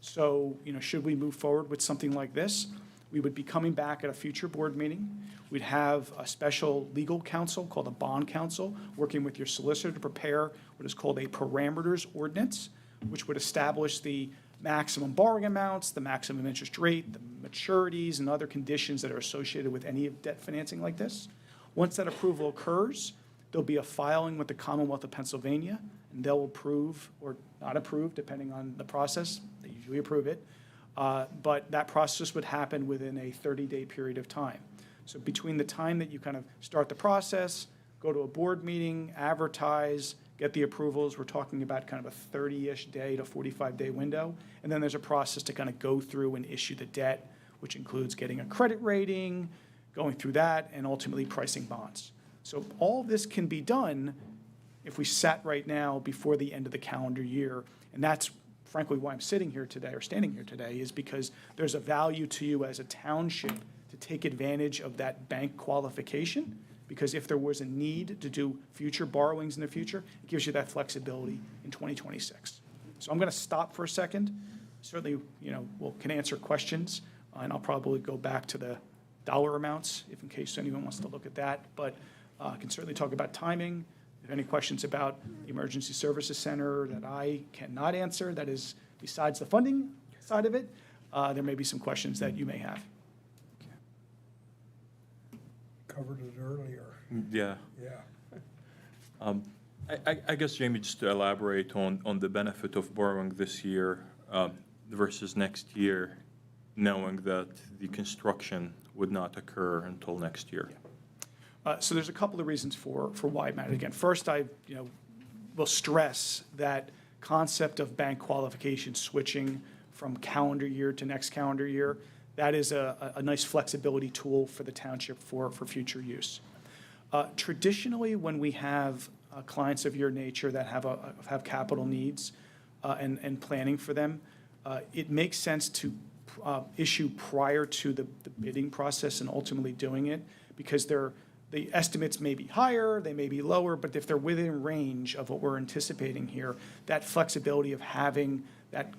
So, should we move forward with something like this, we would be coming back at a future board meeting. We'd have a special legal counsel called a bond counsel working with your solicitor to prepare what is called a parameters ordinance, which would establish the maximum borrowing amounts, the maximum interest rate, the maturities, and other conditions that are associated with any debt financing like this. Once that approval occurs, there'll be a filing with the Commonwealth of Pennsylvania, and they'll approve or not approve, depending on the process. They usually approve it. But that process would happen within a 30-day period of time. So between the time that you kind of start the process, go to a board meeting, advertise, get the approvals. We're talking about kind of a 30-ish day to 45-day window. And then there's a process to kind of go through and issue the debt, which includes getting a credit rating, going through that, and ultimately pricing bonds. So all this can be done if we sat right now before the end of the calendar year. And that's frankly why I'm sitting here today, or standing here today, is because there's a value to you as a township to take advantage of that bank qualification, because if there was a need to do future borrowings in the future, it gives you that flexibility in 2026. So I'm going to stop for a second. Certainly, can answer questions, and I'll probably go back to the dollar amounts if in case anyone wants to look at that. But I can certainly talk about timing. If any questions about the Emergency Services Center that I cannot answer, that is besides the funding side of it, there may be some questions that you may have. Covered it earlier, Yeah. yeah. I guess, Jamie, just to elaborate on the benefit of borrowing this year versus next year, knowing that the construction would not occur until next year. So there's a couple of reasons for why it mattered. Again, first, I will stress that concept of bank qualification switching from calendar year to next calendar year. That is a nice flexibility tool for the township for future use. Traditionally, when we have clients of your nature that have capital needs and planning for them, it makes sense to issue prior to the bidding process and ultimately doing it, because the estimates may be higher, they may be lower, but if they're within range of what we're anticipating here, that flexibility of having that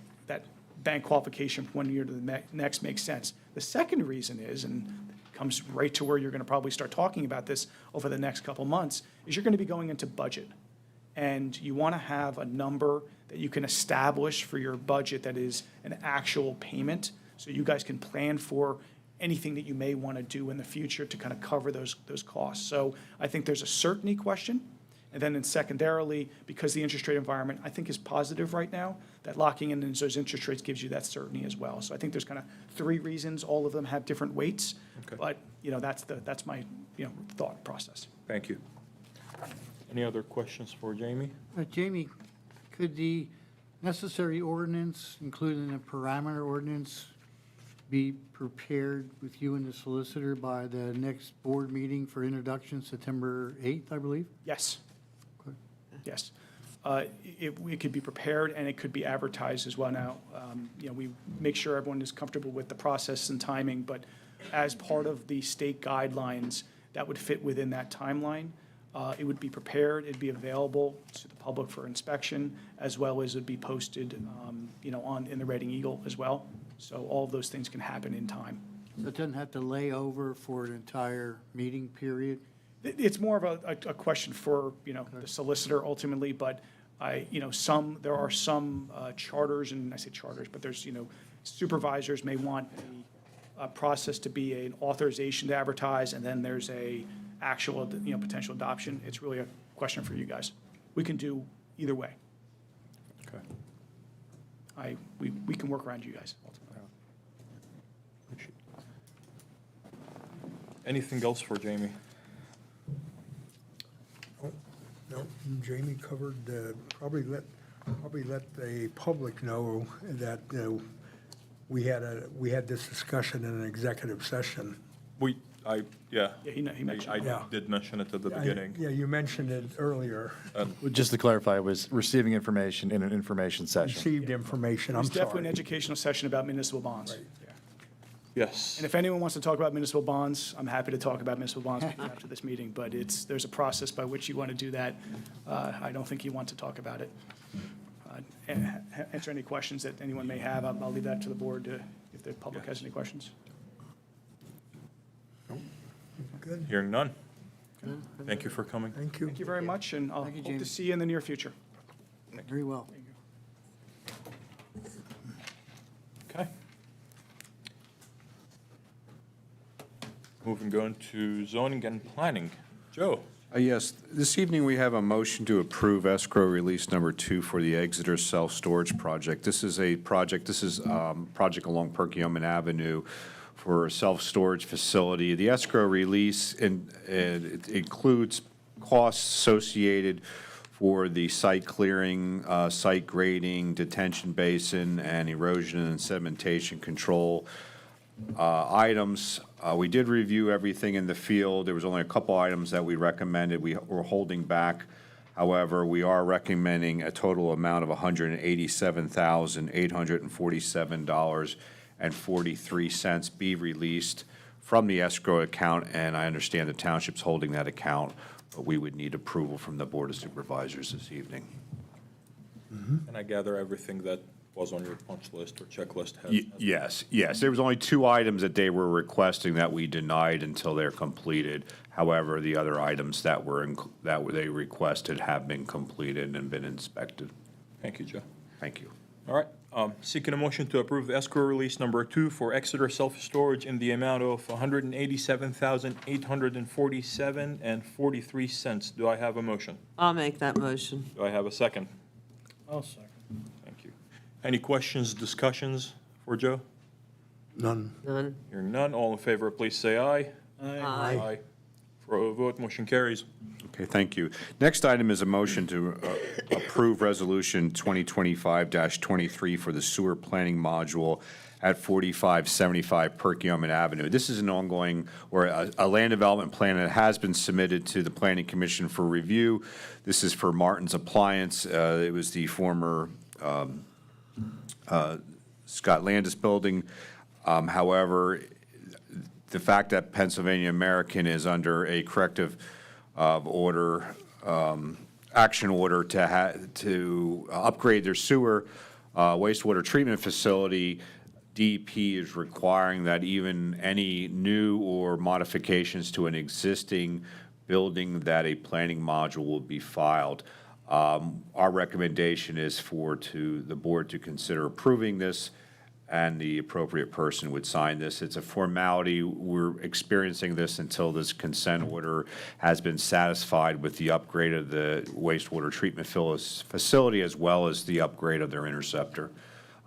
bank qualification from one year to the next makes sense. The second reason is, and comes right to where you're going to probably start talking about this over the next couple months, is you're going to be going into budget. And you want to have a number that you can establish for your budget that is an actual payment, so you guys can plan for anything that you may want to do in the future to kind of cover those costs. So I think there's a certainty question. And then secondarily, because the interest rate environment, I think, is positive right now, that locking in those interest rates gives you that certainty as well. So I think there's kind of three reasons. All of them have different weights. Okay. But, that's my, thought process. Thank you. Any other questions for Jamie? Jamie, could the necessary ordinance, including the parameter ordinance, be prepared with you and the solicitor by the next board meeting for introduction, September 8th, I believe? Yes. Okay. Yes. It could be prepared and it could be advertised as well. Now, we make sure everyone is comfortable with the process and timing, but as part of the state guidelines that would fit within that timeline, it would be prepared, it'd be available to the public for inspection, as well as it'd be posted, in the Reading Eagle as well. So all of those things can happen in time. So it doesn't have to lay over for an entire meeting period? It's more of a question for, the solicitor ultimately, but there are some charters, and I say charters, but there's, supervisors may want a process to be an authorization to advertise, and then there's a actual, potential adoption. It's really a question for you guys. We can do either way. Okay. We can work around you guys ultimately. Anything else for Jamie? No, Jamie covered, probably let the public know that we had this discussion in an executive session. Yeah, Yeah, he mentioned. I Yeah. did mention it at the beginning. Yeah, you mentioned it earlier, Just to clarify, it was receiving information in an information session. received information, I'm It's definitely an sorry. educational session about municipal bonds. Right. Yeah. Yes. And if anyone wants to talk about municipal bonds, I'm happy to talk about municipal bonds with you after this meeting, but there's a process by which you want to do that. I don't think you want to talk about it. Answer any questions that anyone may have. I'll leave that to the board if the public has any questions. Good, Hearing none. Thank you for coming. thank you. Thank you very much, and I'll Thank you, hope to Jamie. see you in the near future. Very well. Okay. Moving on to zoning and planning. Joe? Yes, this evening we have a motion to approve escrow release number 2 for the Exeter Self-Storage Project. This is a project along Perkiomen Avenue for a self-storage facility. The escrow release, it includes costs associated for the site clearing, site grading, detention basin, and erosion and sedimentation control items. We did review everything in the field. There was only a couple items that we recommended. We were holding back. However, we are recommending a total amount of $187,847.43 be released from the escrow account, and I understand the township's holding that account, but we would need approval from the Board of Supervisors this evening. And I gather everything that was on your punch list or checklist has. Yes, yes. There was only 2 items that they were requesting that we denied until they're completed. However, the other items that they requested have been completed and been inspected. Thank you, Joe. Thank you. All right, seeking a motion to approve escrow release number 2 for Exeter Self-Storage in the amount of $187,847.43. Do I have a motion? I'll make that motion. Do I have a second? I'll second. Thank you. Any questions, discussions for Joe? None. None? Hearing none, all in favor, please say aye. Aye. For a vote, motion carries. Okay, thank you. Next item is a motion to approve Resolution 2025-23 for the sewer planning module at 4575 Perkiomen Avenue. This is an ongoing, or a land development plan that has been submitted to the Planning Commission for review. This is for Martin's Appliance. It was the former Scott Landis building. However, the fact that Pennsylvania American is under a corrective order, action order to upgrade their sewer wastewater treatment facility, DEP is requiring that even any new or modifications to an existing building that a planning module will be filed. Our recommendation is the board to consider approving this, and the appropriate person would sign this. It's a formality. We're experiencing this until this consent order has been satisfied with the upgrade of the wastewater treatment facility as well as the upgrade of their interceptor.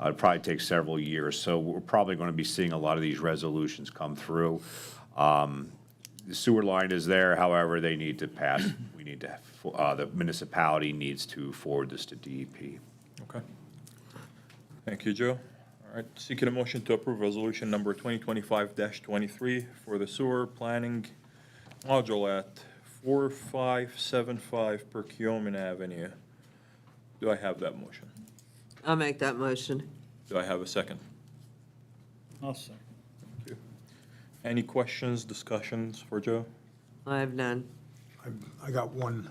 It'll probably take several years, so we're probably going to be seeing a lot of these resolutions come through. The sewer line is there, however, they need to pass. We need to, the municipality needs to forward this to DEP. Okay. Thank you, Joe. All right, seeking a motion to approve resolution number 2025-23 for the sewer planning module at 4575 Perkiomen Avenue. Do I have that motion? I'll make that motion. Do I have a second? I'll second. Thank you. Any questions, discussions for Joe? I have none. I got one.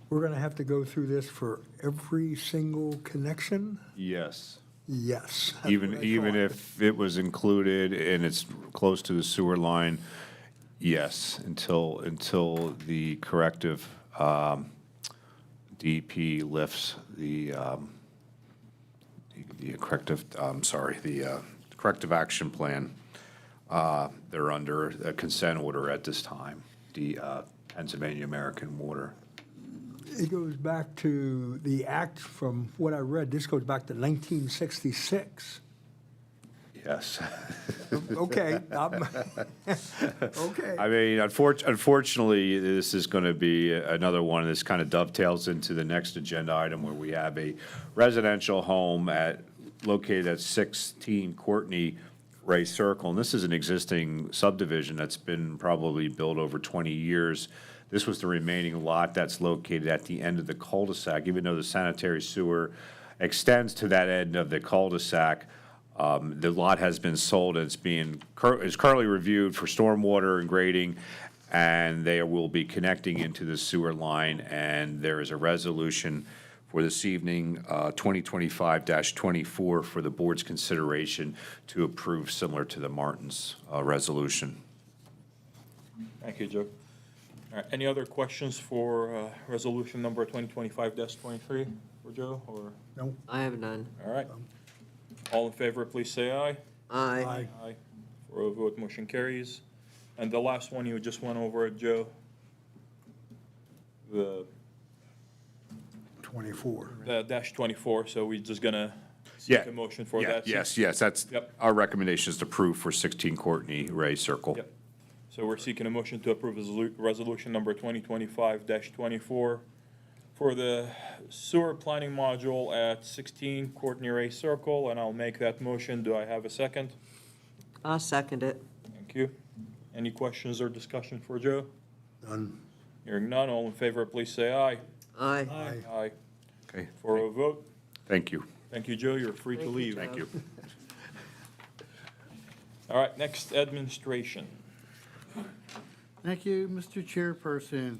We're going to have to go through this for every single connection? Yes. Yes. that's Even what I thought. if it was included and it's close to the sewer line, yes, until the corrective DEP lifts the corrective, the corrective action plan. They're under a consent order at this time, the Pennsylvania American Water. It goes back to the act, from what I read, this goes back to 1966. Yes. Okay. Okay. I mean, unfortunately, this is going to be another one. This kind of dovetails into the next agenda item where we have a residential home located at 16 Courtney Ray Circle. And this is an existing subdivision that's been probably built over 20 years. This was the remaining lot that's located at the end of the cul-de-sac. Even though the sanitary sewer extends to that end of the cul-de-sac, the lot has been sold and is currently reviewed for stormwater and grading, and they will be connecting into the sewer line. And there is a resolution for this evening, 2025-24, for the board's consideration to approve, similar to the Martins resolution. Thank you, Joe. All right, any other questions for resolution number 2025-23 for Joe, or? No. I have none. All right. All in favor, please say aye. Aye. Aye. For a vote, motion carries. And the last one you just went over, Joe, the 24. dash 24, so we're just gonna Yeah. seek a motion for Yeah, that. yes, that's, Yep. our recommendation is to approve for 16 Courtney Ray Circle. Yep. So we're seeking a motion to approve resolution number 2025-24 for the sewer planning module at 16 Courtney Ray Circle, and I'll make that motion. Do I have a second? I'll second it. Thank you. Any questions or discussion for Joe? None. Hearing none, all in favor, please say aye. Aye. Aye. Okay, For a vote. thank you. Thank you, Joe. You're free to Thank you, leave. Joe. Thank you. All right, next, administration. Thank you, Mr. Chairperson.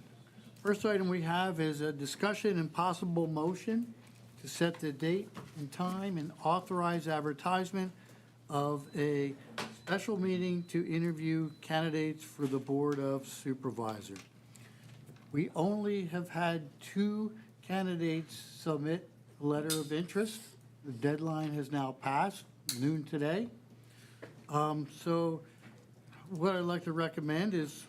First item we have is a discussion and possible motion to set the date and time and authorize advertisement of a special meeting to interview candidates for the Board of Supervisors. We only have had 2 candidates submit a letter of interest. The deadline has now passed, noon today. So what I'd like to recommend is,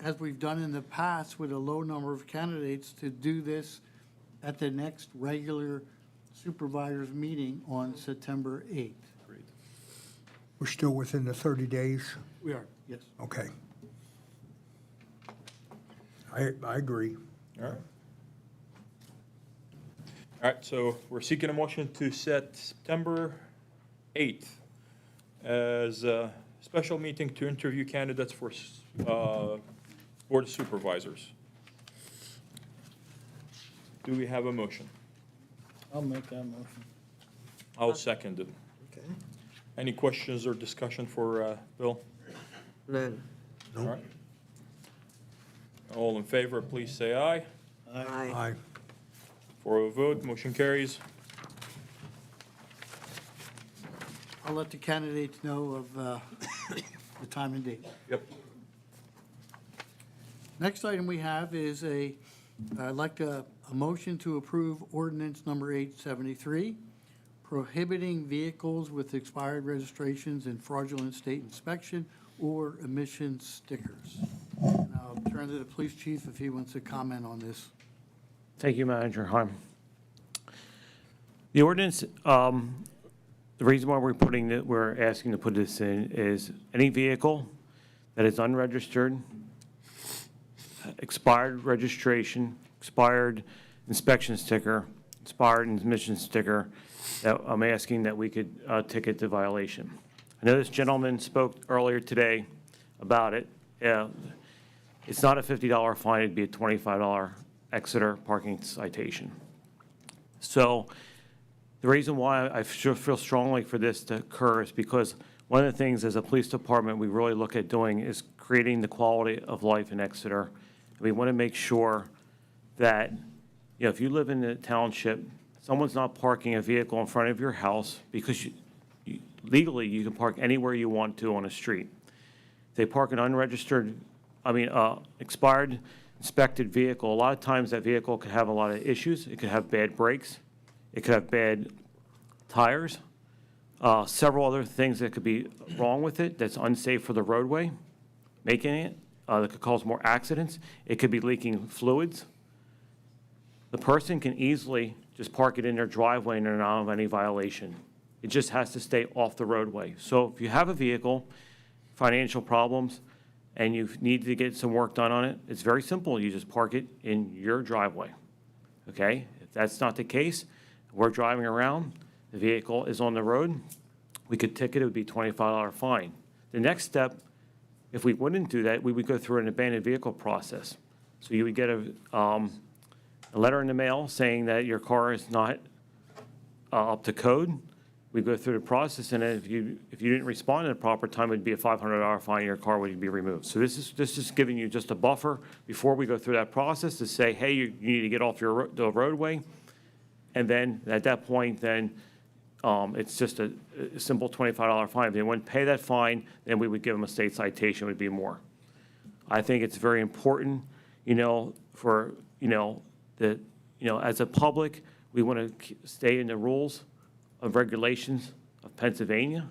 as we've done in the past with a low number of candidates, to do this at the next regular supervisors meeting on September 8th. We're still within the 30 days? We are, yes. Okay. I agree. All right. All right, so we're seeking a motion to set September 8th as a special meeting to interview candidates for Board of Supervisors. Do we have a motion? I'll make that motion. I'll second it. Okay. Any questions or discussion for Bill? None. All right. All in favor, please say aye. Aye. Aye. For a vote, motion carries. I'll let the candidates know of the time and date. Yep. Next item we have is I'd like a motion to approve ordinance number 873, prohibiting vehicles with expired registrations and fraudulent state inspection or emission stickers. And I'll turn to the police chief if he wants to comment on this. Thank you, Manager Heim. The ordinance, the reason why we're asking to put this in is any vehicle that is unregistered, expired registration, expired inspection sticker, expired emission sticker, that I'm asking that we could ticket the violation. I know this gentleman spoke earlier today about it. It's not a $50 fine, it'd be a $25 Exeter parking citation. So the reason why I feel strongly for this to occur is because one of the things as a police department we really look at doing is creating the quality of life in Exeter. We want to make sure that, if you live in the township, someone's not parking a vehicle in front of your house because legally you can park anywhere you want to on a street. If they park an expired inspected vehicle, a lot of times that vehicle could have a lot of issues. It could have bad brakes. It could have bad tires. Several other things that could be wrong with it that's unsafe for the roadway, making it, that could cause more accidents. It could be leaking fluids. The person can easily just park it in their driveway and they're not of any violation. It just has to stay off the roadway. So if you have a vehicle, financial problems, and you need to get some work done on it, it's very simple. You just park it in your driveway, okay? If that's not the case, we're driving around, the vehicle is on the road, we could ticket, it would be a $25 fine. The next step, if we wouldn't do that, we would go through an abandoned vehicle process. So you would get a letter in the mail saying that your car is not up to code. We go through the process, and if you didn't respond at the proper time, it'd be a $500 fine, your car would be removed. So this is giving you just a buffer before we go through that process to say, hey, you need to get off the roadway. And then at that point, then it's just a simple $25 fine. If they wouldn't pay that fine, then we would give them a state citation, it would be more. I think it's very important, for, as a public, we want to stay in the rules of regulations of Pennsylvania.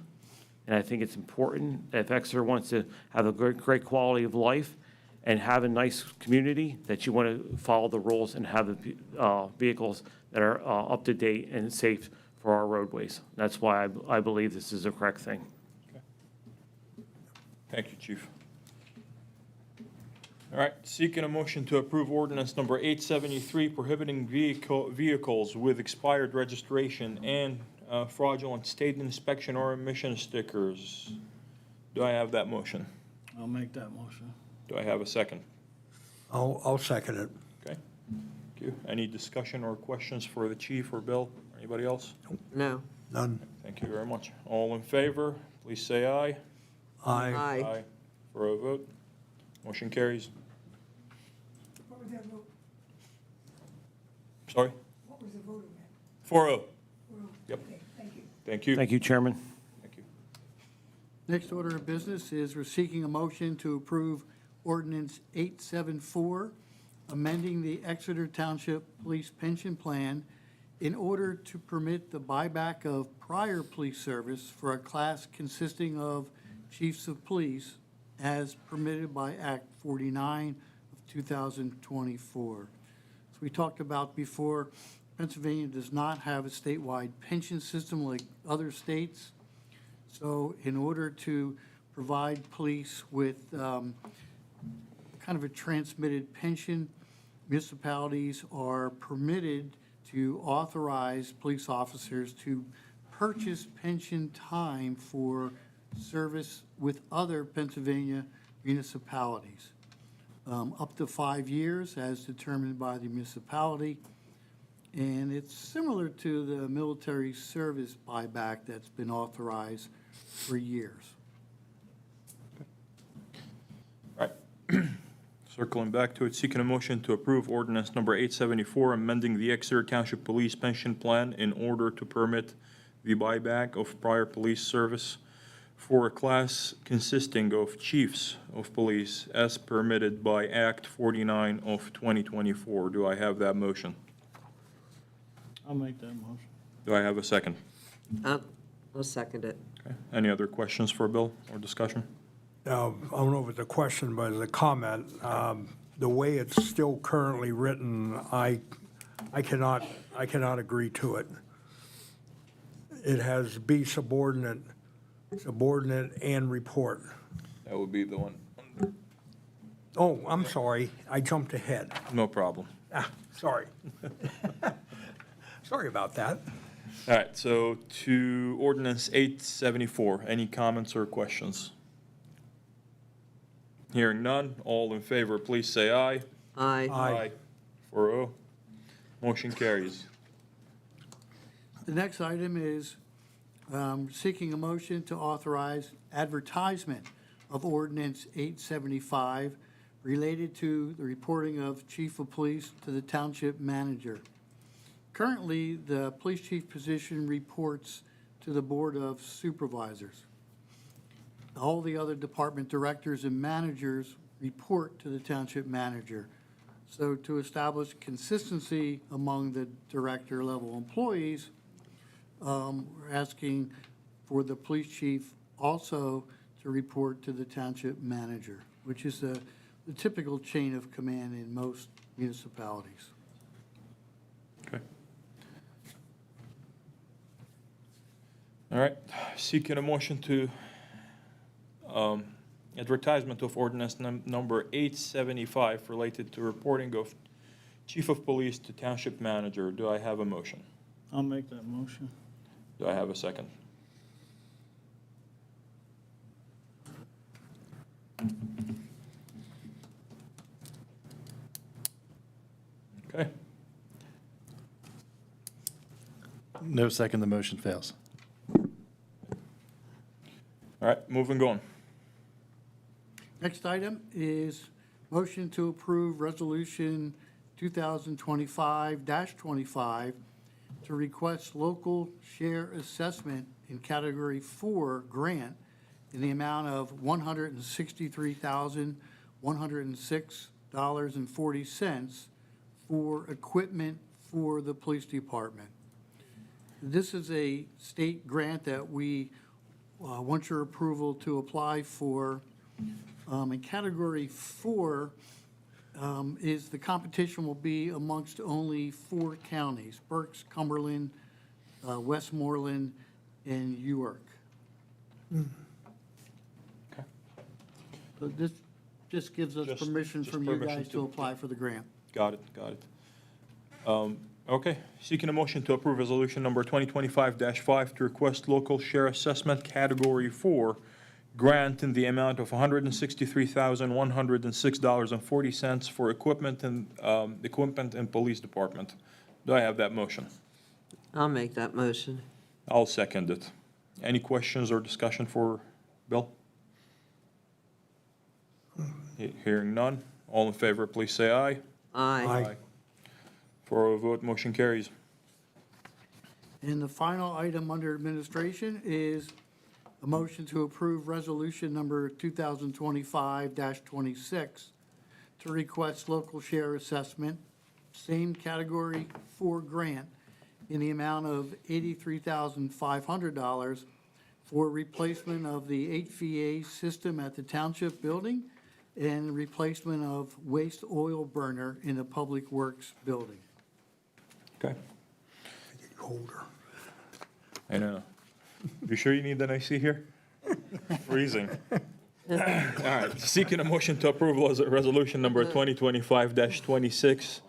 And I think it's important that if Exeter wants to have a great quality of life and have a nice community, that you want to follow the rules and have the vehicles that are up to date and safe for our roadways. That's why I believe this is the correct thing. Thank you, Chief. All right, seeking a motion to approve ordinance number 873 prohibiting vehicles with expired registration and fraudulent state inspection or emission stickers. Do I have that motion? I'll make that motion. Do I have a second? I'll second it. Okay, thank you. Any discussion or questions for the chief or Bill? Or anybody else? No. None. Thank you very much. All in favor, please say aye. Aye. Aye. For a vote. Motion carries. What was that vote? Sorry? What was the vote on that? 4-0. Well, Yep. okay, thank you. Thank you. Thank you, Chairman. Thank you. Next order of business is we're seeking a motion to approve ordinance 874, amending the Exeter Township Police Pension Plan in order to permit the buyback of prior police service for a class consisting of chiefs of police as permitted by Act 49 of 2024. As we talked about before, Pennsylvania does not have a statewide pension system like other states. So in order to provide police with kind of a transmitted pension, municipalities are permitted to authorize police officers to purchase pension time for service with other Pennsylvania municipalities, up to 5 years as determined by the municipality. And it's similar to the military service buyback that's been authorized for years. Right. Circling back to it, seeking a motion to approve ordinance number 874, amending the Exeter Township Police Pension Plan in order to permit the buyback of prior police service for a class consisting of chiefs of police as permitted by Act 49 of 2024. Do I have that motion? I'll make that motion. Do I have a second? I'll second it. Okay. Any other questions for Bill or discussion? I don't know if it's a question, but it's a comment. The way it's still currently written, I cannot agree to it. It has be subordinate and report. That would be the one. Oh, I'm sorry, I jumped ahead. No problem. Sorry. Sorry about that. All right, so to ordinance 874, any comments or questions? Hearing none, all in favor, please say aye. Aye. Aye. 4-0. Motion carries. The next item is seeking a motion to authorize advertisement of ordinance 875 related to the reporting of chief of police to the township manager. Currently, the police chief position reports to the Board of Supervisors. All the other department directors and managers report to the township manager. So to establish consistency among the director-level employees, we're asking for the police chief also to report to the township manager, which is the typical chain of command in most municipalities. Okay. All right, seeking a motion to advertisement of ordinance number 875 related to reporting of chief of police to township manager. Do I have a motion? I'll make that motion. Do I have a second? Okay. No second, the motion fails. All right, moving on. Next item is motion to approve Resolution 2025-25 to request local share assessment in Category 4 grant in the amount of $163,106.40 for equipment for the police department. This is a state grant that we want your approval to apply for. In Category 4 is the competition will be amongst only 4 counties: Berks, Cumberland, Westmoreland, and York. Okay. So this Just gives us Just- permission just from you permission guys to- to apply for the grant. Got it, got it. Okay, seeking a motion to approve resolution number 2025-5 to request local share assessment category 4 grant in the amount of $163,106.40 for equipment and police department. Do I have that motion? I'll make that motion. I'll second it. Any questions or discussion for Bill? Hearing none. All in favor, please say aye. Aye. For a vote, motion carries. And the final item under administration is a motion to approve resolution number 2025-26 to request local share assessment, same category 4 grant in the amount of $83,500 for replacement of the HVA system at the township building and replacement of waste oil burner in the Public Works building. Okay. Colder. I know. You sure you need an AC here? Freezing. All right, seeking a motion to approve resolution number 2025-26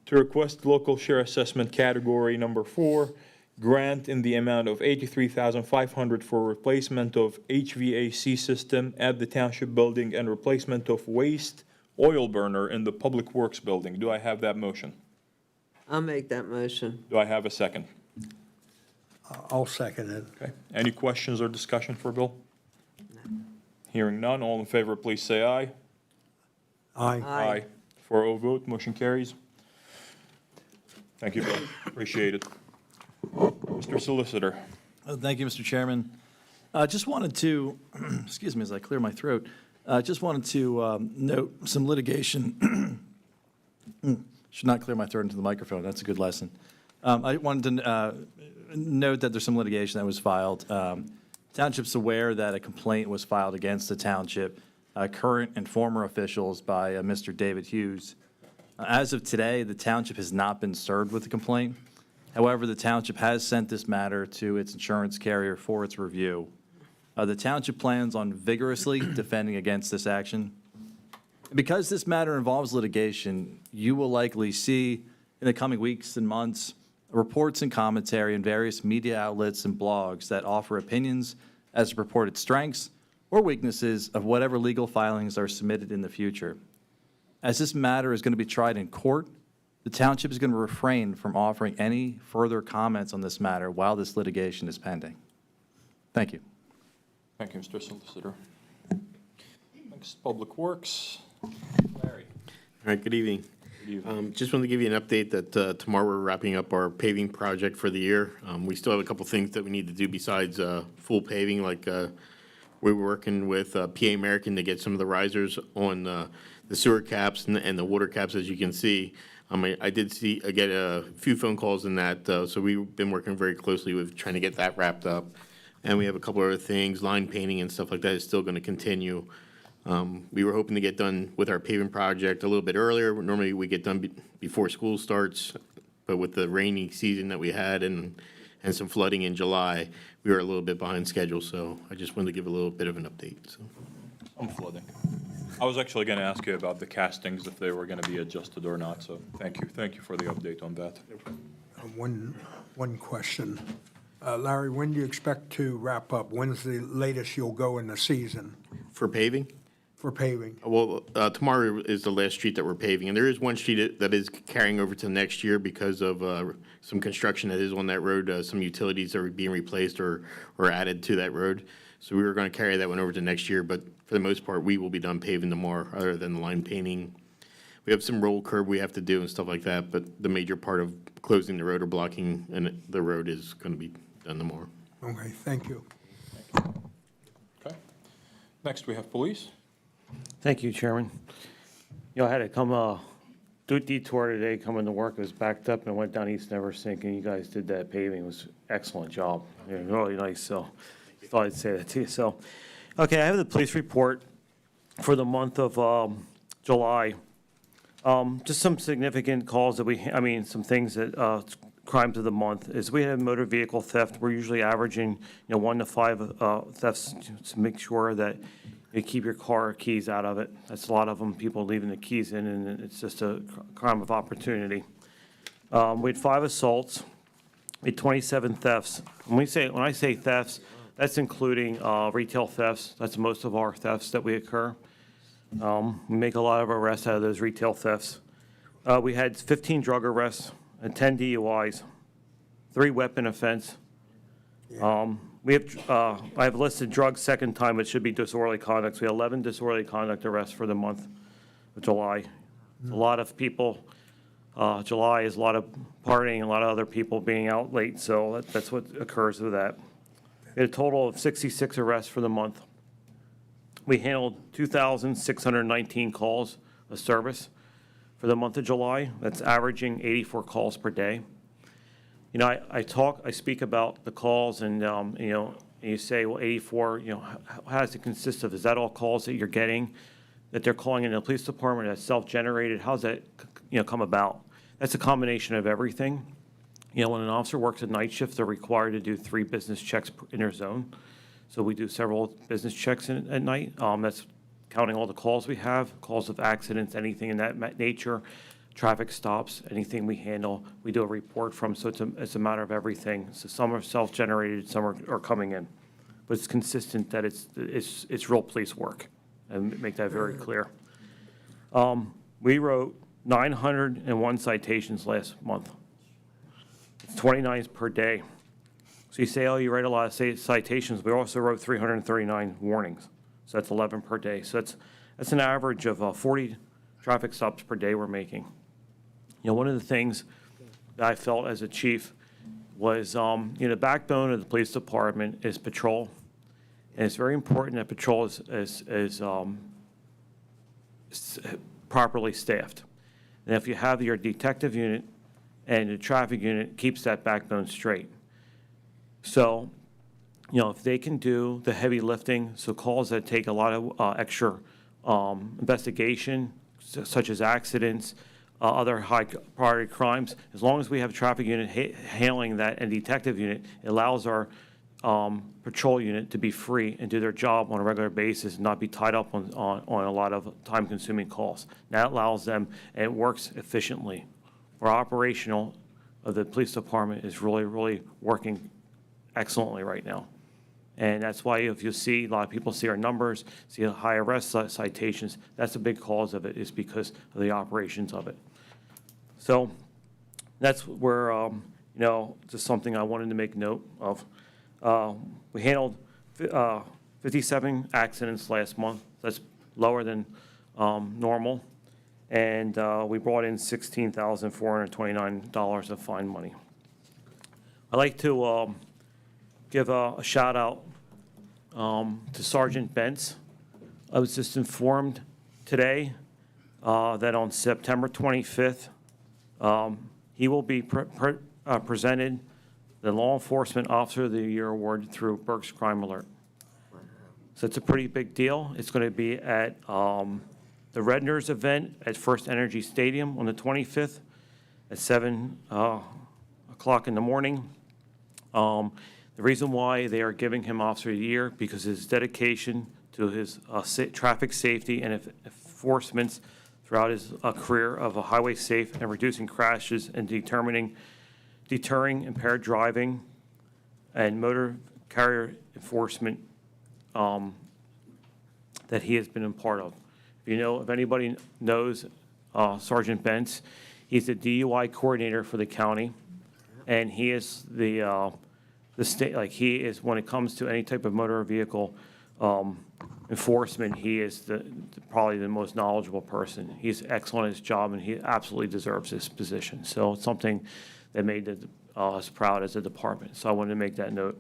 to request local share assessment category number 4 grant in the amount of $83,500 for replacement of HVAC system at the township building and replacement of waste oil burner in the Public Works building. Do I have that motion? I'll make that motion. Do I have a second? I'll second it. Okay. Any questions or discussion for Bill? Hearing none, all in favor, please say aye. Aye. 4-0 vote, motion carries. Thank you, Bill. Appreciate it. Mr. Solicitor. Thank you, Mr. Chairman. Just wanted to, excuse me as I clear my throat, just wanted to note some litigation. Should not clear my throat into the microphone. That's a good lesson. I wanted to note that there's some litigation that was filed. Township's aware that a complaint was filed against the township, current and former officials by Mr. David Hughes. As of today, the township has not been served with the complaint. However, the township has sent this matter to its insurance carrier for its review. The township plans on vigorously defending against this action. Because this matter involves litigation, you will likely see in the coming weeks and months reports and commentary in various media outlets and blogs that offer opinions as to purported strengths or weaknesses of whatever legal filings are submitted in the future. As this matter is going to be tried in court, the township is going to refrain from offering any further comments on this matter while this litigation is pending. Thank you. Thank you, Mr. Solicitor. Next, Public Works. Larry. All right, good evening. Good evening. Just wanted to give you an update that tomorrow we're wrapping up our paving project for the year. We still have a couple things that we need to do besides full paving, like we were working with PA American to get some of the risers on the sewer caps and the water caps, as you can see. I did get a few phone calls in that, so we've been working very closely with trying to get that wrapped up. And we have a couple other things, line painting and stuff like that is still going to continue. We were hoping to get done with our paving project a little bit earlier. Normally, we get done before school starts, but with the rainy season that we had and some flooding in July, we were a little bit behind schedule, so I just wanted to give a little bit of an update, so. I'm flooding. I was actually going to ask you about the castings, if they were going to be adjusted or not, so thank you. Thank you for the update on that. One question. Larry, when do you expect to wrap up? When's the latest you'll go in the season For paving? for paving? Well, tomorrow is the last street that we're paving, and there is one street that is carrying over to next year because of some construction that is on that road, some utilities that are being replaced or added to that road. So we were going to carry that one over to next year, but for the most part, we will be done paving tomorrow, other than the line painting. We have some roll curb we have to do and stuff like that, but the major part of closing the road or blocking the road is going to be done tomorrow. Okay, thank you. Okay. Next, we have police. Thank you, Chairman. You know, I had to come, do a detour today, coming to work. It was backed up and went down East Neversink, and you guys did that paving. It was an excellent job. Yeah, really nice, so thought I'd say that to you. So, okay, I have the police report for the month of July. Just some significant calls that some things that, crimes of the month is we have motor vehicle theft. We're usually averaging, 1 to 5 thefts to make sure that You keep your car keys out of it. That's a lot of them, people leaving the keys in, and it's just a crime of opportunity. We had 5 assaults, we had 27 thefts. When I say thefts, that's including retail thefts. That's most of our thefts that we occur. We make a lot of arrests out of those retail thefts. We had 15 drug arrests and 10 DUIs, 3 weapon offense. I have listed drugs second time, it should be disorderly conduct. We had 11 disorderly conduct arrests for the month of July. A lot of people, July is a lot of partying, a lot of other people being out late, so that's what occurs with that. We had a total of 66 arrests for the month. We handled 2,619 calls of service for the month of July. That's averaging 84 calls per day. You know, I speak about the calls and, you know, and you say, well, 84, you know, how does it consist of? Is that all calls that you're getting, that they're calling in the police department, that's self-generated? How's that, you know, come about? That's a combination of everything. You know, when an officer works a night shift, they're required to do 3 business checks in their zone. So we do several business checks at night. That's counting all the calls we have, calls of accidents, anything in that nature, traffic stops, anything we handle, we do a report from. So it's a matter of everything. So some are self-generated, some are coming in. But it's consistent that it's real police work, and make that very clear. We wrote 901 citations last month. It's 29 per day. So you say, oh, you write a lot of citations. We also wrote 339 warnings. So that's 11 per day. So that's an average of 40 traffic stops per day we're making. You know, one of the things that I felt as a chief was, you know, the backbone of the police department is patrol. And it's very important that patrol is properly staffed. And if you have your detective unit and the traffic unit keeps that backbone straight. So, you know, if they can do the heavy lifting, so calls that take a lot of extra investigation, such as accidents, other high priority crimes, as long as we have a traffic unit handling that and detective unit, it allows our patrol unit to be free and do their job on a regular basis and not be tied up on a lot of time-consuming calls. That allows them, and it works efficiently. Our operational of the police department is really, really working excellently right now. And that's why if you see, a lot of people see our numbers, see high arrest citations, that's a big cause of it, is because of the operations of it. So that's where, you know, just something I wanted to make note of. We handled 57 accidents last month. That's lower than normal. And we brought in $16,429 of fine money. I'd like to give a shout out to Sergeant Bentz. I was just informed today that on September 25th, he will be presented the Law Enforcement Officer of the Year Award through Burke's Crime Alert. So it's a pretty big deal. It's going to be at the Redners event at First Energy Stadium on the 25th at 7 o'clock in the morning. The reason why they are giving him Officer of the Year, because his dedication to his traffic safety and enforcements throughout his career of a highway safe and reducing crashes and deterring impaired driving and motor carrier enforcement that he has been a part of. If anybody knows Sergeant Bentz, he's the DUI coordinator for the county, and he is the state, like he is, when it comes to any type of motor vehicle enforcement, he is probably the most knowledgeable person. He's excellent at his job, and he absolutely deserves this position. So it's something that made us proud as a department. So I wanted to make that note.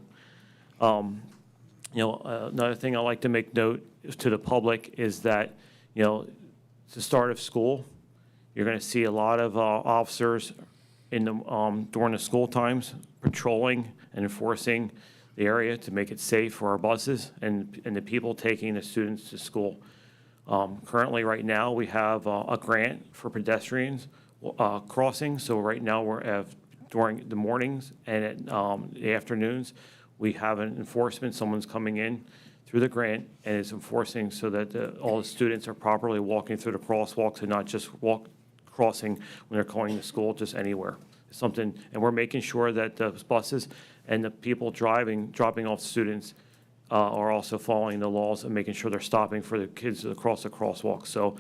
Another thing I like to make note to the public is that, it's the start of school. You're going to see a lot of officers during the school times patrolling and enforcing the area to make it safe for our buses and the people taking the students to school. Currently, right now, we have a grant for pedestrians crossing. So right now, we're during the mornings and at the afternoons, we have an enforcement. Someone's coming in through the grant, and is enforcing so that all the students are properly walking through the crosswalks and not just crossing when they're going to school, just anywhere. Something, and we're making sure that the buses and the people dropping off students are also following the laws and making sure they're stopping for the kids to cross the crosswalk. So,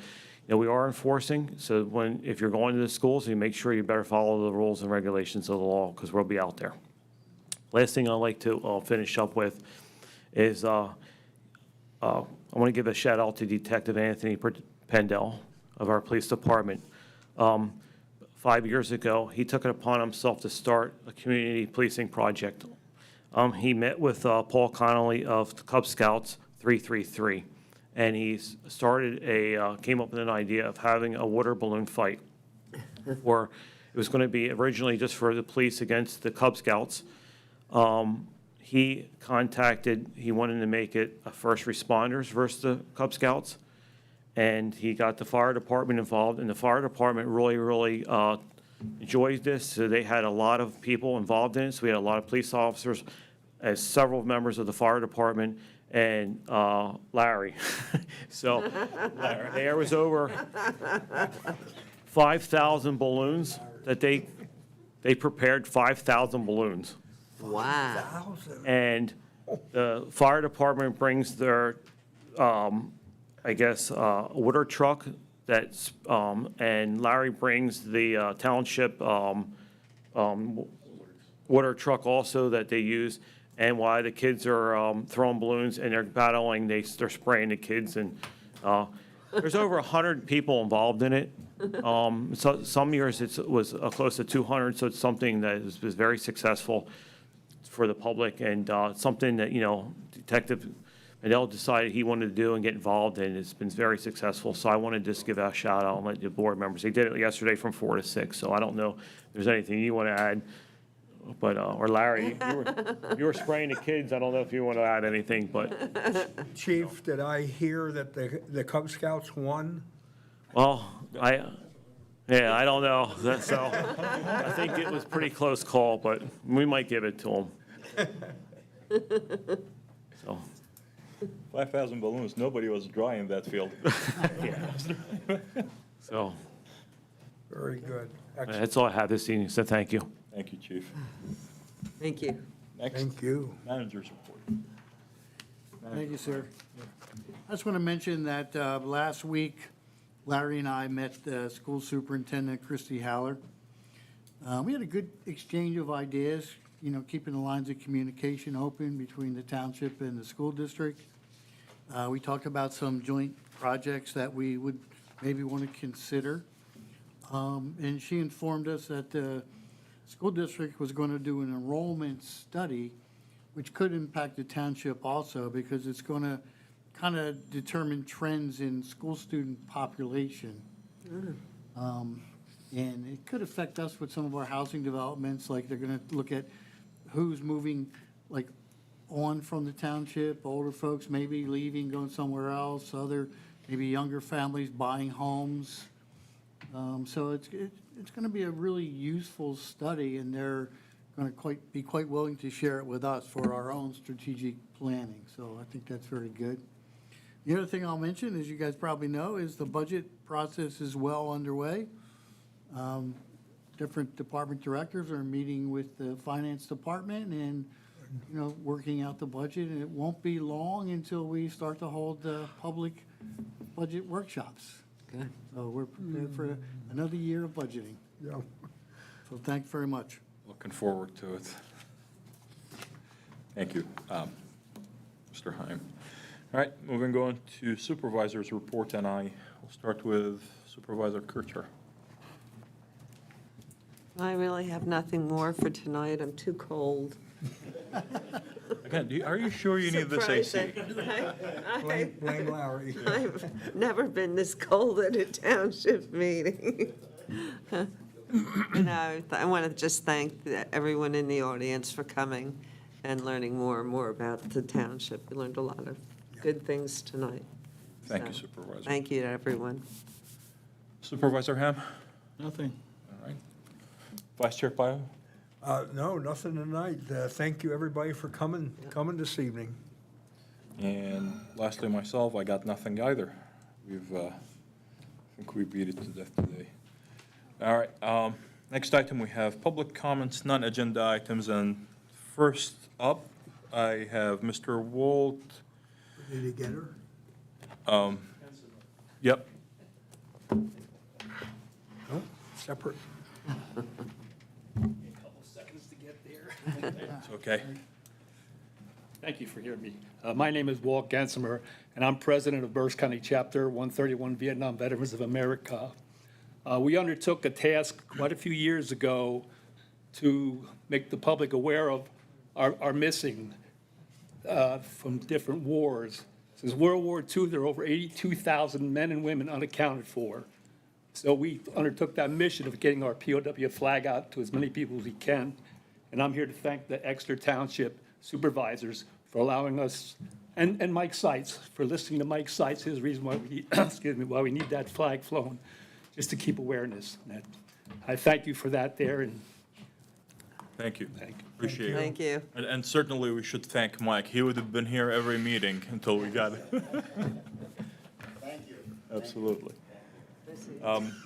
we are enforcing, so if you're going to the schools, you make sure you better follow the rules and regulations of the law, because we'll be out there. Last thing I'd like to finish up with is I want to give a shout out to Detective Anthony Pendel of our police department. 5 years ago, he took it upon himself to start a community policing project. He met with Paul Connolly of the Cub Scouts 333, and he came up with an idea of having a water balloon fight, where it was going to be originally just for the police against the Cub Scouts. He wanted to make it a first responders versus the Cub Scouts. And he got the fire department involved, and the fire department really enjoyed this. So they had a lot of people involved in it. So we had a lot of police officers, as several members of the fire department, and Larry. So there was over 5,000 balloons that they prepared 5,000 balloons. Wow. And the fire department brings their water truck and Larry brings the township water truck also that they use. And while the kids are throwing balloons and they're battling, they're spraying the kids. And there's over 100 people involved in it. So some years it was close to 200, so it's something that was very successful for the public, and something that, Detective Mandel decided he wanted to do and get involved in. It's been very successful, so I want to just give a shout out and let the board members. They did it yesterday from 4 to 6, so I don't know if there's anything you want to add, but, or Larry, you were spraying the kids. I don't know if you want to add anything, but. Chief, did I hear that the Cub Scouts won? Well, I don't know. So I think it was a pretty close call, but we might give it to them. So. 5,000 balloons, nobody was dry in that field. So Very good. Excellent. that's all I have this evening, so thank you. Thank you, Chief. Thank you. Next, Thank you. manager's report. Thank you, sir. I just want to mention that last week, Larry and I met School Superintendent Christy Haller. We had a good exchange of ideas, keeping the lines of communication open between the township and the school district. We talked about some joint projects that we would maybe want to consider. And she informed us that the school district was going to do an enrollment study, which could impact the township also, because it's going to kind of determine trends in school student population. And it could affect us with some of our housing developments, like they're going to look at who's moving, like, on from the township, older folks maybe leaving, going somewhere else, other, maybe younger families buying homes. So it's going to be a really useful study, and they're going to be quite willing to share it with us for our own strategic planning. So I think that's very good. The other thing I'll mention, as you guys probably know, is the budget process is well underway. Different department directors are meeting with the finance department and, working out the budget. And it won't be long until we start to hold the public budget workshops. Good. So we're prepared for another year of budgeting. Yeah. So thanks very much. Looking forward to it. Thank you, Mr. Heim. All right, moving on to supervisor's report, and I will start with Supervisor Kircher. I really have nothing more for tonight. I'm too cold. Again, are you sure you need this AC? Blame Larry. I've never been this cold at a township meeting. I want to just thank everyone in the audience for coming and learning more and more about the township. We learned a lot of good things tonight. Thank you, So, Supervisor. Thank you to everyone. Supervisor Ham? Nothing. All right. Vice Chair Pio? No, nothing tonight. Thank you, everybody, for coming this evening. And lastly, myself, I got nothing either. I think we beat it to death today. All right, next item, we have public comments, non-agenda items, and first up, I have Mr. Walt. Did you get her? Yep, No, separate. it's okay. Thank you for hearing me. My name is Walt Gensimer, and I'm president of Berks County Chapter 131 Vietnam Veterans of America. We undertook a task quite a few years ago to make the public aware of our missing from different wars. Since World War II, there are over 82,000 men and women unaccounted for. So we undertook that mission of getting our POW flag out to as many people as we can. And I'm here to thank the Exeter Township Supervisors for allowing us, and Mike Seitz, for listening to Mike Seitz, his reason why we, why we need that flag flown, just to keep awareness. And I thank you for that there, and Thank you. thank you. Appreciate it. Thank you. And certainly, we should thank Mike. He would have been here every meeting until we got it. Thank you. Absolutely.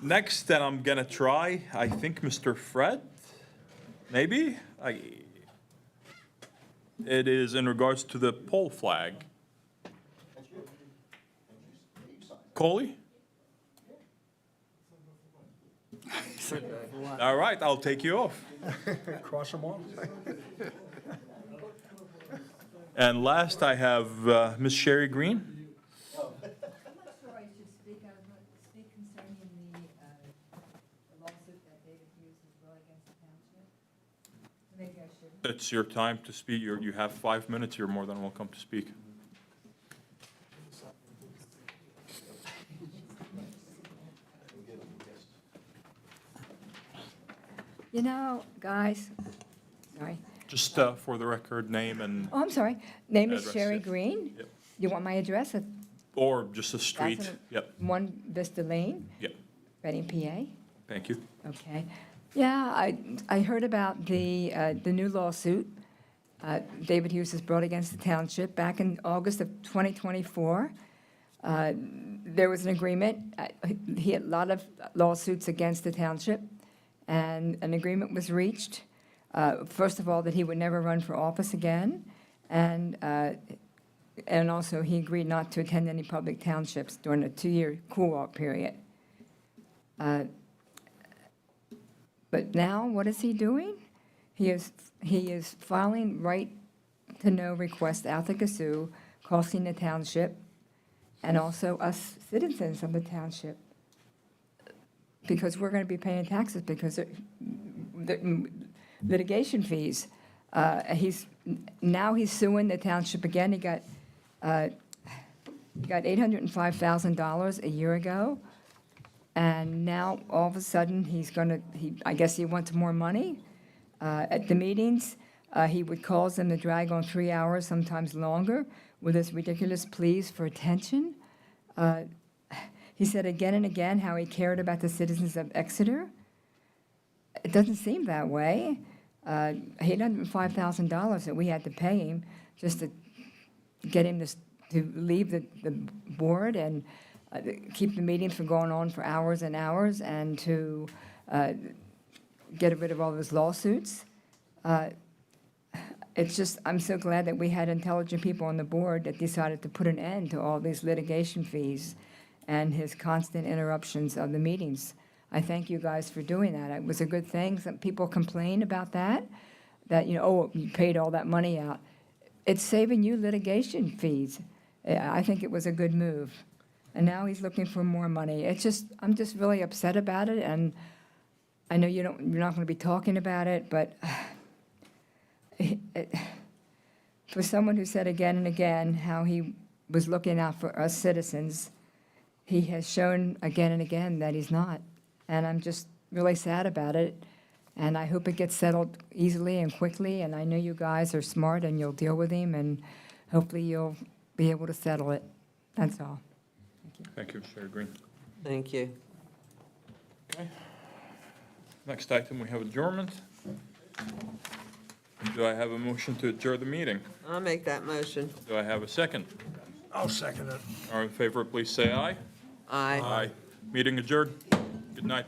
Next, then I'm gonna try, I think, Mr. Fred, maybe? It is in regards to the pole flag. Coley? All right, I'll take you off. Cross them off. And last, I have Ms. Sherry Green. I'm not sure I should speak. I was going to speak concerning the lawsuit that David Hughes has brought against the township. Maybe I should. It's your time to speak. You have 5 minutes. You're more than welcome to speak. You know, guys, sorry. Just for the record, name and, Oh, I'm sorry. Name is Address, Sherry yes. Green. Yep. You want my address? or just a street. That's Yep, 1 Vista Lane, yep. Reading, PA. Thank you. Okay. Yeah, I heard about the new lawsuit David Hughes has brought against the township back in August of 2024. There was an agreement. He had a lot of lawsuits against the township, and an agreement was reached. First of all, that he would never run for office again, and also he agreed not to attend any public townships during a 2-year cool-off period. But now, what is he doing? He is filing right-to-know requests out to Gazoo, costing the township and also us citizens of the township, because we're going to be paying taxes because the litigation fees. He's suing the township again. He got $805,000 a year ago. And now, all of a sudden, I guess he wants more money. At the meetings, he would cause them to drag on 3 hours, sometimes longer, with his ridiculous pleas for attention. He said again and again how he cared about the citizens of Exeter. It doesn't seem that way. $805,000 that we had to pay him just to get him to leave the board and keep the meetings from going on for hours and hours, and to get rid of all those lawsuits. It's just, I'm so glad that we had intelligent people on the board that decided to put an end to all these litigation fees and his constant interruptions of the meetings. I thank you guys for doing that. It was a good thing. Some people complain about that, oh, you paid all that money out. It's saving you litigation fees. I think it was a good move. And now he's looking for more money. I'm just really upset about it, and I know you're not going to be talking about it, but for someone who said again and again how he was looking out for us citizens, he has shown again and again that he's not. And I'm just really sad about it, and I hope it gets settled easily and quickly, and I know you guys are smart and you'll deal with him, and hopefully you'll be able to settle it. That's all. Thank you, Mr. Green. Thank you. Okay. Next item, we have adjournment. Do I have a motion to adjourn the meeting? I'll make that motion. Do I have a second? I'll second it. All in favor, please say aye. Aye. Meeting adjourned. Good night.